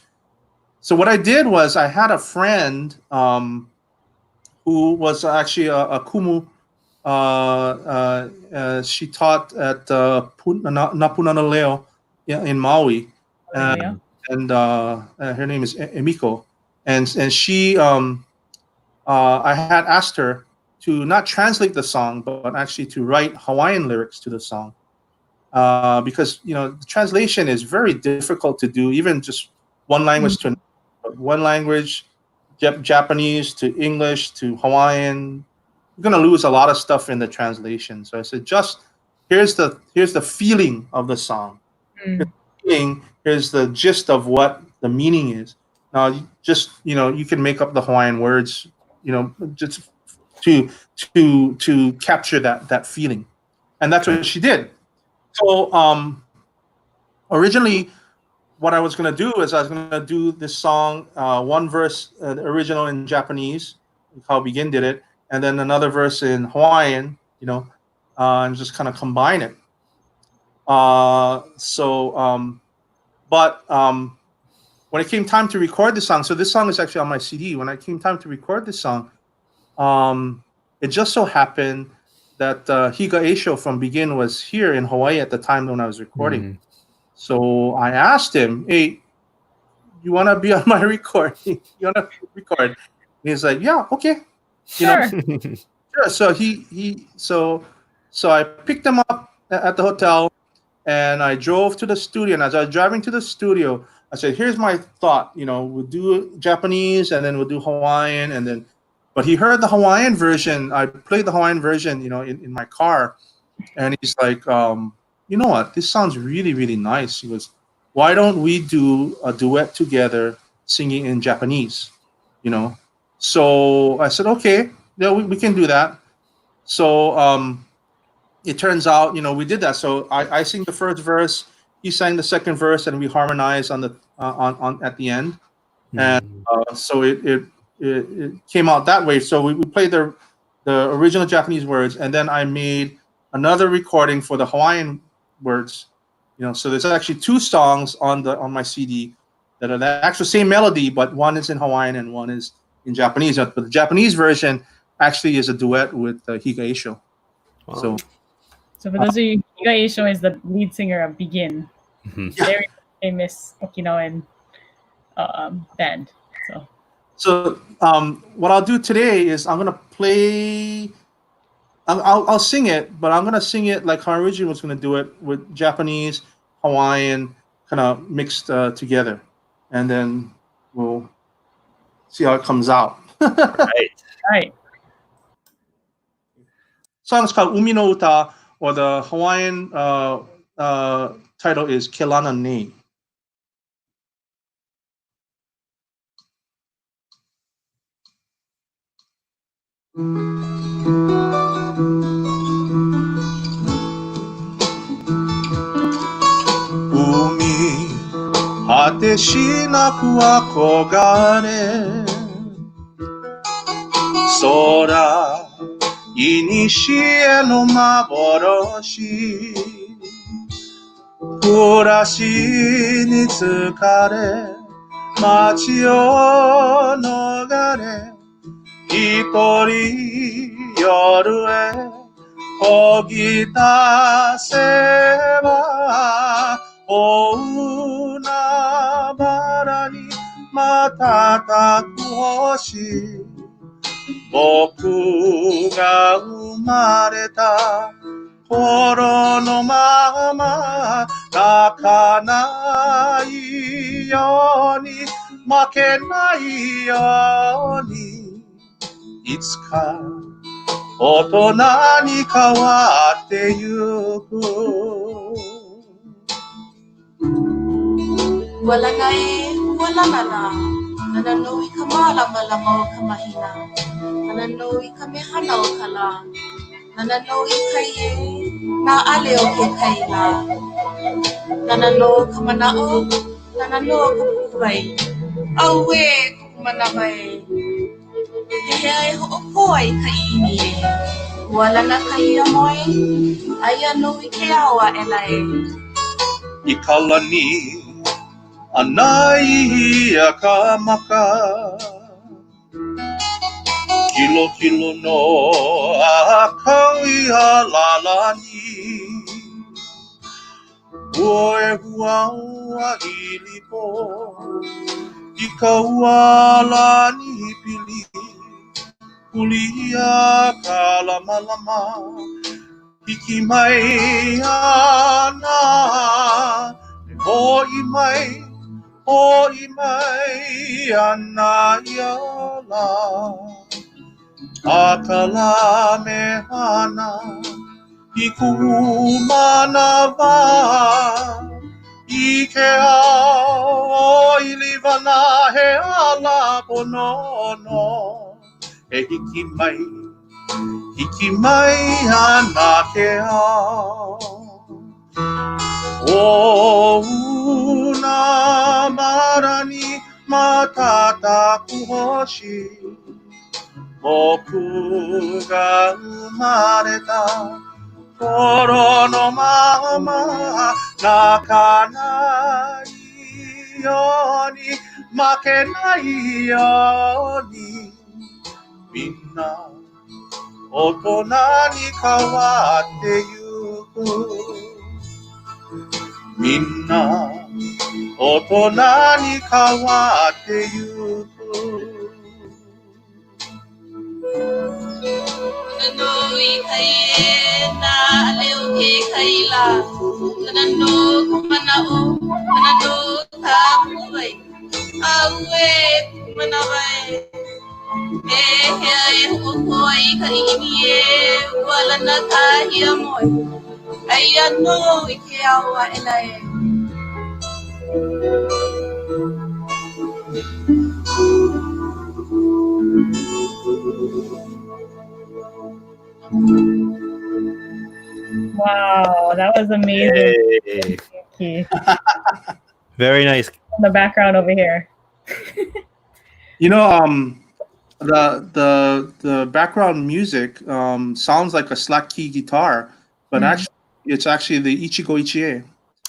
So what I did was I had a friend who was actually a kumu. She taught at Napunana in Maui, Yeah. and her name is Emiko, and she I had asked her to not translate the song, but actually to write Hawaiian lyrics to the song, because the translation is very difficult to do, even just one language to one language, Japanese to English to Hawaiian. You're gonna lose a lot of stuff in the translation. So I said, just here's the feeling of the song. Here's the gist of what the meaning is. Now, you can make up the Hawaiian words, just to capture that feeling, and that's what she did. So originally, what I was going to do is I was going to do this song, one verse, the original in Japanese, how Begin did it, and then another verse in Hawaiian, and just kind of combine it. But when it came time to record the song, so this song is actually on my CD. When it came time to record this song, it just so happened that Higa Eisho from Begin was here in Hawaii at the time when I was recording. Mm. So I asked him, "Hey, you want to be on my recording? You want to record?" And he's like, "Yeah, okay, Sure. sure." So I picked him up at the hotel, and I drove to the studio. And as I was driving to the studio, I said, "Here's my thought. We'll do Japanese, and then we'll do Hawaiian, and then." But he heard the Hawaiian version. I played the Hawaiian version, in my car, and he's like, "You know what? This sounds really, really nice." He goes, "Why don't we do a duet together, singing in Japanese?" So I said, "Okay, yeah, we can do that." So it turns out, we did that. So I sing the first verse, he sang the second verse, and we harmonized on the on at the end. And so it came out that way. So we played the original Japanese words, and then I made another recording for the Hawaiian words. So there's actually two songs on my CD that are the actual same melody, but one is in Hawaiian and one is in Japanese. But the Japanese version actually is a duet with Higa Eisho. Wow. So for those of you, Higa Eisho is the lead singer of Begin, very famous Okinawan band. So what I'll do today is I'm gonna play I'll sing it, but I'm gonna sing it like Haruji was gonna do it with Japanese, Hawaiian, kind of mixed together, and then we'll see how it comes out. Right. Right. Song's called Umi no Uta, or the Hawaiian title is Kelana Nei. Umi 果てしなく憧れ空いにしえの幻暮らしに疲れ街を逃れ一人夜へこぎ出せば大海原に瞬く星僕が生まれた頃のまま泣かないように負けないようにいつか大人に変わってゆく Wala na wala na na. Nananoy ka malama-lamaw ka mahina. Nananoy kami hanaw ka lang. Nananoy kaye na aliw ke kaila. Nanano ka manao, nanano ka buhay. Awe ka manabay. Hehe hoopoy ka ini. Wala na kayo moy. Ayanoy kayawa elay. Ikalani anai akamaka Kilo kilo no akai halalani Oe huaua ilipo Ikaualani pili Kulia kalamalama Hikimai ana Hoi mai ana yala Akala me hana Hikumana wa Ike ao ilivana he ala ponono E hikimai ana ke ao O una marani matataku hoshi Boku ga umareta koro no mama nakanai yoni makenai yoni Minna otona ni kawatte yuku Minna otona ni kawatte yuku Nananoy kaye na aliw ke kaila. Nanano ka manao, nanano ka buhay. Awe manabay. Hehe hoopoy ka ini. Wala na kayo moy. Ayanoy kayawa elay. Wow, that was amazing. Hey. Thank you. Very nice. In the background over here. You know, the background music sounds like a slack key guitar, but actually it's actually the Ichigo Ichie.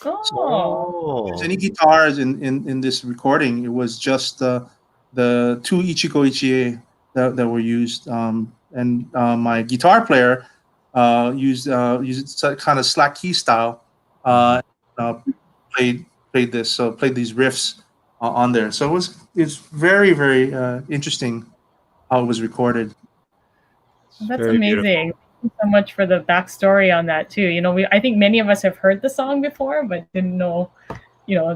Oh, Oh. There's any guitars in this recording. It was just the two Ichigo Ichie that were used, and my guitar player used kind of slack key style. Played these riffs on there. So it's very very interesting how it was recorded. that's Very beautiful. amazing. you so much for the backstory on that too. I think many of us have heard the song before, but didn't know,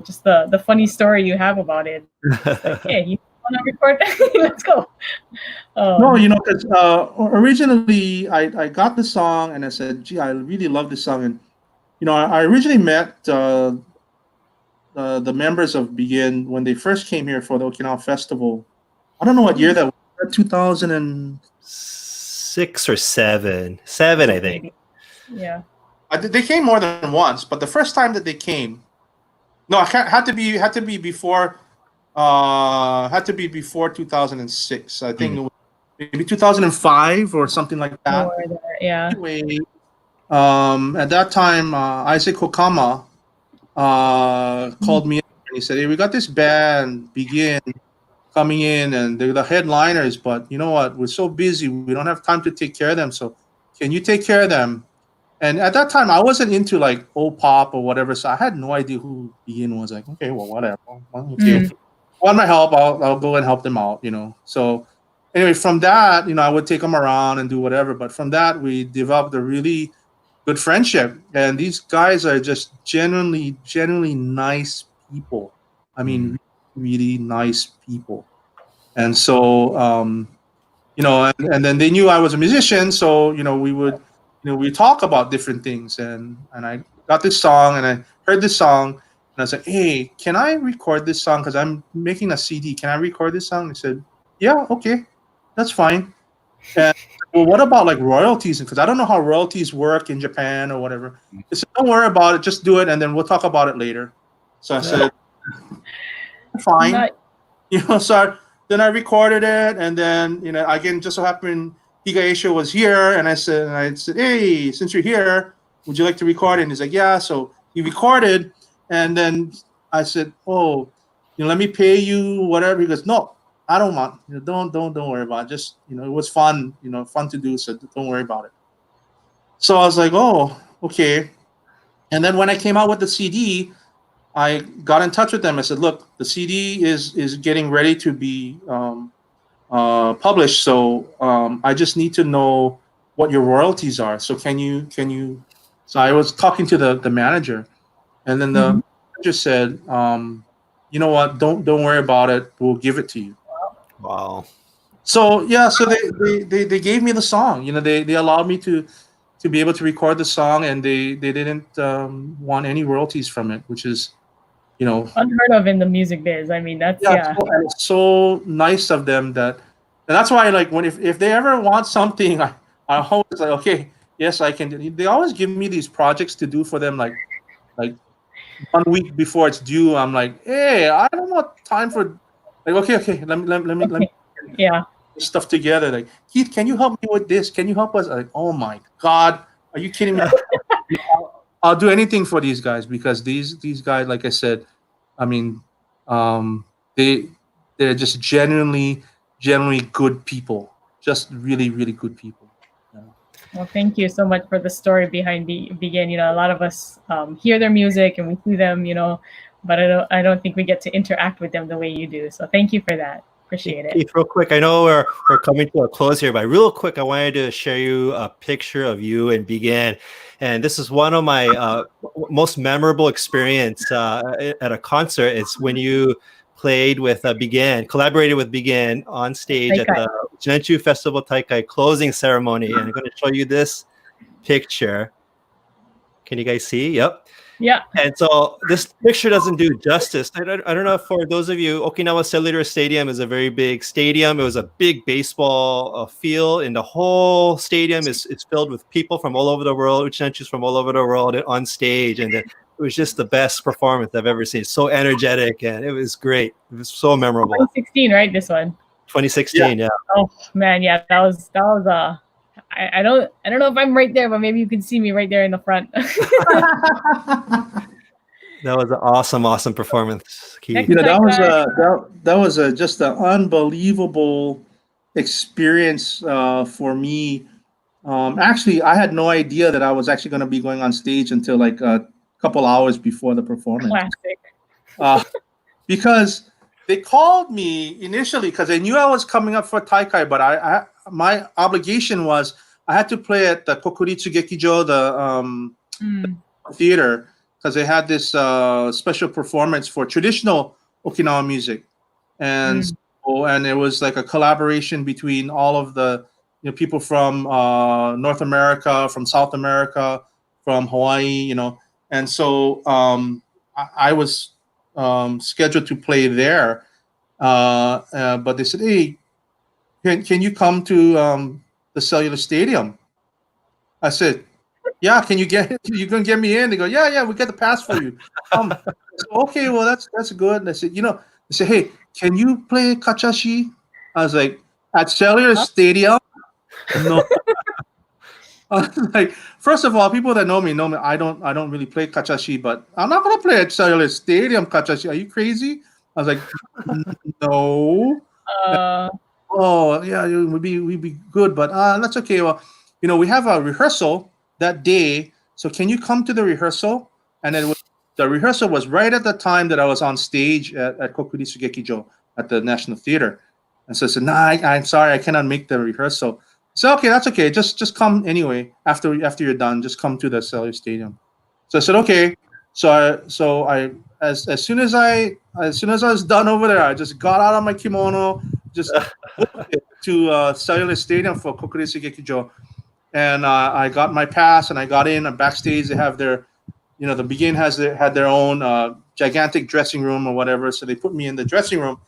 just the funny story you have about it. It's like, hey, you want to record that? Let's go. No, because originally I got the song and I said, gee, I really love this song. And, I originally met the members of Begin when they first came here for the Okinawa Festival. I don't know what year that was, 2006 or 7, I think. Yeah. They came more than once, but the first time that they came, no, it had to be before 2006. I think it was maybe 2005 or something like that. Yeah. Anyway, at that time, Isaac Hokama called me and he said, "Hey, we got this band Begin coming in, and they're the headliners. But you know what? We're so busy, we don't have time to take care of them. So, can you take care of them?" And at that time, I wasn't into like old pop or whatever, so I had no idea who Begin was. Like, okay, well, whatever. Okay, want my help? I'll go and help them out. So anyway, from that, I would take them around and do whatever. But from that, we developed a really good friendship, and these guys are just genuinely nice people. I mean, really nice people. And so, and then they knew I was a musician, so we would. We talk about different things, and I got this song, and I heard this song, and I was like, "Hey, can I record this song? Because I'm making a CD. Can I record this song?" They said, "Yeah, okay, that's fine." And well, what about like royalties? Because I don't know how royalties work in Japan or whatever. They said, "Don't worry about it. Just do it, and then we'll talk about it later." So I said, "Fine." So then I recorded it, and then again, just so happened Higaisha was here, and I said, "Hey, since you're here, would you like to record it?" And he's like, "Yeah." So he recorded, and then I said, "Oh, let me pay you whatever." He goes, "No, I don't want. Don't worry about it. Just it was fun, fun to do. So don't worry about it." So I was like, "Oh, okay." And then when I came out with the CD, I got in touch with them. I said, "Look, the CD is getting ready to be published. So I just need to know what your royalties are. So can you?" So I was talking to the manager, and then the manager said, "You know what? Don't worry about it. We'll give it to you." Wow. So yeah, so they gave me the song. They allowed me to be able to record the song, and they didn't want any royalties from it, which is unheard of in the music biz. I mean, that's It's so nice of them and that's why like if they ever want something, I always like, okay, yes, I can do. They always give me these projects to do for them, like 1 week before it's due. I'm like, hey, I don't want time for like, okay, let me yeah. put stuff together. Like, Keith, can you help me with this? Can you help us? Like, oh my God, are you kidding me? I'll do anything for these guys, because these guys, like I said, I mean, they're just genuinely good people, just really good people. Well, thank you so much for the story behind Begin. A lot of us hear their music and we see them, but I don't think we get to interact with them the way you do. So thank you for that. Appreciate it. Keith, real quick, I know we're coming to a close here, but real quick, I wanted to share you a picture of you and Begin. And this is one of my most memorable experience at a concert. It's when you played with Begin, collaborated with Begin on stage at the Jinchu Festival Taikai closing ceremony. And I'm going to show you this picture. Can you guys see? Yep. Yeah. And so this picture doesn't do justice. I don't know, for those of you, Okinawa Cellular Stadium is a very big stadium. It was a big baseball field, and the whole stadium is filled with people from all over the world, uchinchus from all over the world on stage. And it was just the best performance I've ever seen. So energetic, and it was great. It was so memorable. 2016, right? This one. 2016, yeah. Oh man, yeah, that was I don't know if I'm right there, but maybe you can see me right there in the front. That was an awesome performance, Keith. That was just an unbelievable experience for me. Actually, I had no idea that I was actually going to be going on stage until like a couple hours before the performance. Classic. Because they called me initially because they knew I was coming up for Taikai, but my obligation was I had to play at the Kokuritsu Gekijo, the theater, because they had this special performance for traditional Okinawa music, and and it was like a collaboration between all of the people from North America, from South America, from Hawaii, and so I was scheduled to play there, but they said, "Hey, can you come to the Cellular Stadium?" I said, "Yeah, you gonna get me in?" They go, "Yeah, we get the pass for you." I said, okay, well that's good. And I said, they said, "Hey, can you play kachashi?" I was like, "At Cellular Stadium? No." Like, first of all, people that know me know me. I don't really play kachashi, but I'm not gonna play at Cellular Stadium kachashi. Are you crazy? I was like, no. Oh yeah, we'd be good, but that's okay. Well, we have a rehearsal that day, so can you come to the rehearsal? And then the rehearsal was right at the time that I was on stage at Kokuritsu Gekijo at the National Theater. And so I said, "Nah, I'm sorry, I cannot make the rehearsal." So okay, that's okay. Just come anyway. After you're done, just come to the Cellular Stadium. So I said, okay. So I as soon as I was done over there, I just got out of my kimono, just to Cellular Stadium for Kokuritsu Gekijo, and I got my pass and I got in. And backstage, they have their, the Begin had their own gigantic dressing room or whatever. So they put me in the dressing room,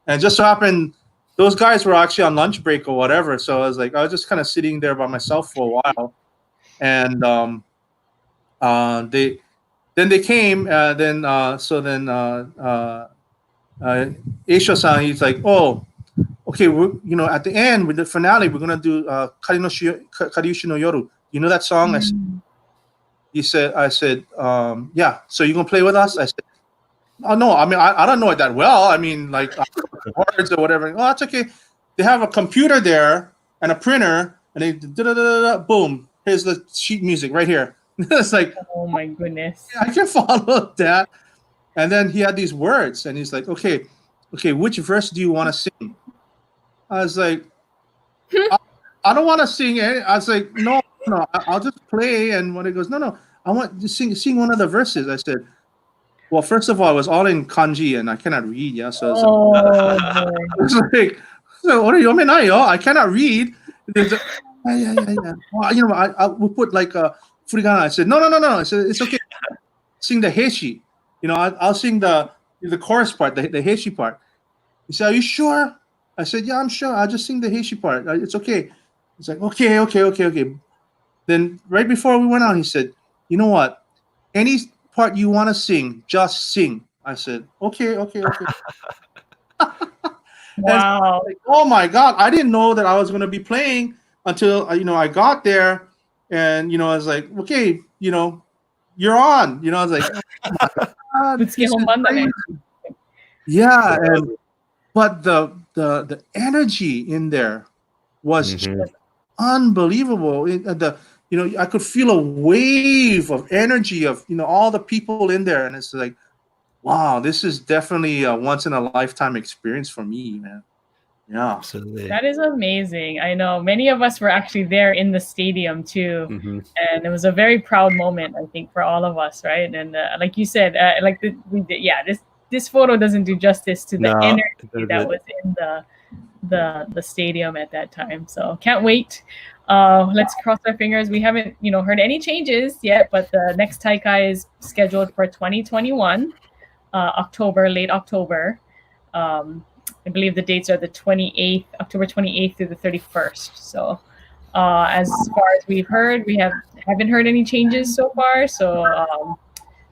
and it just so happened those guys were actually on lunch break or whatever. So I was just kind of sitting there by myself for a while, and they came. Aisha-san, he's like, "Oh, okay, at the end with the finale, we're gonna do Kariushi no Yoru. You know that song?" I said, "Yeah." So you gonna play with us? I said, "Oh no, I mean I don't know it that well. I mean like words or whatever." "Oh, that's okay. They have a computer there and a printer, and they boom. Here's the sheet music right here." It's like, oh my goodness, I can follow that. And then he had these words, and he's like, okay, which verse do you want to sing?" I was like, I don't want to sing it. I was like, no, I'll just play. And when he goes, no, I want to sing one of the verses. I said, well, first of all, it was all in kanji, and I cannot read. Yeah, so it's like, so what do you mean? I cannot read. Yeah. Well, I will put like a furigana. I said, no. I said, it's okay. Sing the heishi. I'll sing the chorus part, the heishi part. He said, "Are you sure?" I said, "Yeah, I'm sure. I'll just sing the heishi part. It's okay." He's like, okay. Then right before we went out, he said, "You know what? Any part you want to sing, just sing." I said, okay. wow. Like, oh my God, I didn't know that I was going to be playing until I got there, and I was like, okay, you're on. I was like, oh my God, this is crazy. Yeah, but the energy in there was just unbelievable. I could feel a wave of energy of all the people in there, and it's like, wow, this is definitely a once in a lifetime experience for me, man. Yeah, absolutely. That is amazing. I know many of us were actually there in the stadium too, and it was a very proud moment, I think, for all of us, right? And like you said, this photo doesn't do justice to the energy that was in the stadium at that time. So can't wait. Let's cross our fingers. We haven't heard any changes yet, but the next Taikai is scheduled for 2021, late October. I believe the dates are the 28th, October 28th through the 31st. So as far as we've heard, we haven't heard any changes so far. So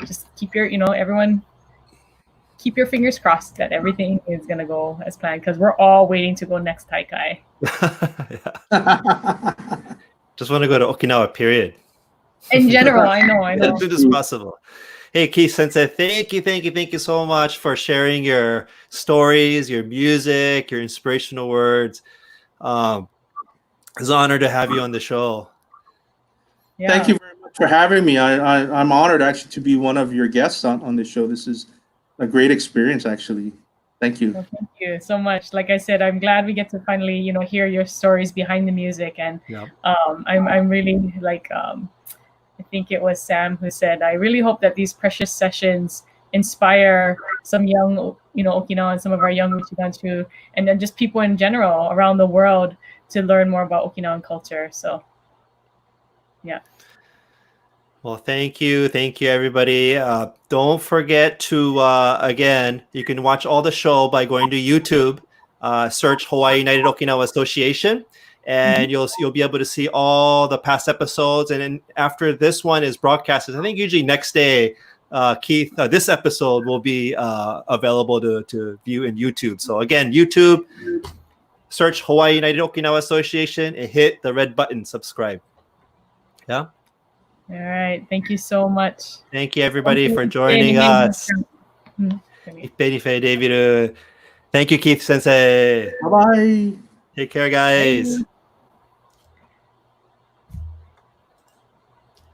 just keep your, everyone keep your fingers crossed that everything is going to go as planned, because we're all waiting to go next Taikai. Just want to go to Okinawa, period. In general, I know. As soon as possible. Hey, Keith Sensei, thank you so much for sharing your stories, your music, your inspirational words. It's an honor to have you on the show. Yeah. Thank you very much for having me. I'm honored actually to be one of your guests on the show. This is a great experience, actually. Thank you. Well, thank you so much. Like I said, I'm glad we get to finally, hear your stories behind the music, and Yep. I'm really like I think it was Sam who said, I really hope that these precious sessions inspire some young, Okinawan, some of our young Michigans too, and then just people in general around the world to learn more about Okinawan culture. So, yeah. Well, thank you, everybody. Don't forget to again, you can watch all the show by going to YouTube. Search Hawaii United Okinawa Association, and you'll be able to see all the past episodes. And then after this one is broadcasted, I think usually next day, Keith, this episode will be available to view in YouTube. So again, YouTube, search Hawaii United Okinawa Association and hit the red button, subscribe. Yeah. All right. Thank you so much. Thank you, everybody, for joining us. Thank you, Keith Sensei. Bye bye. Take care, guys. Bye.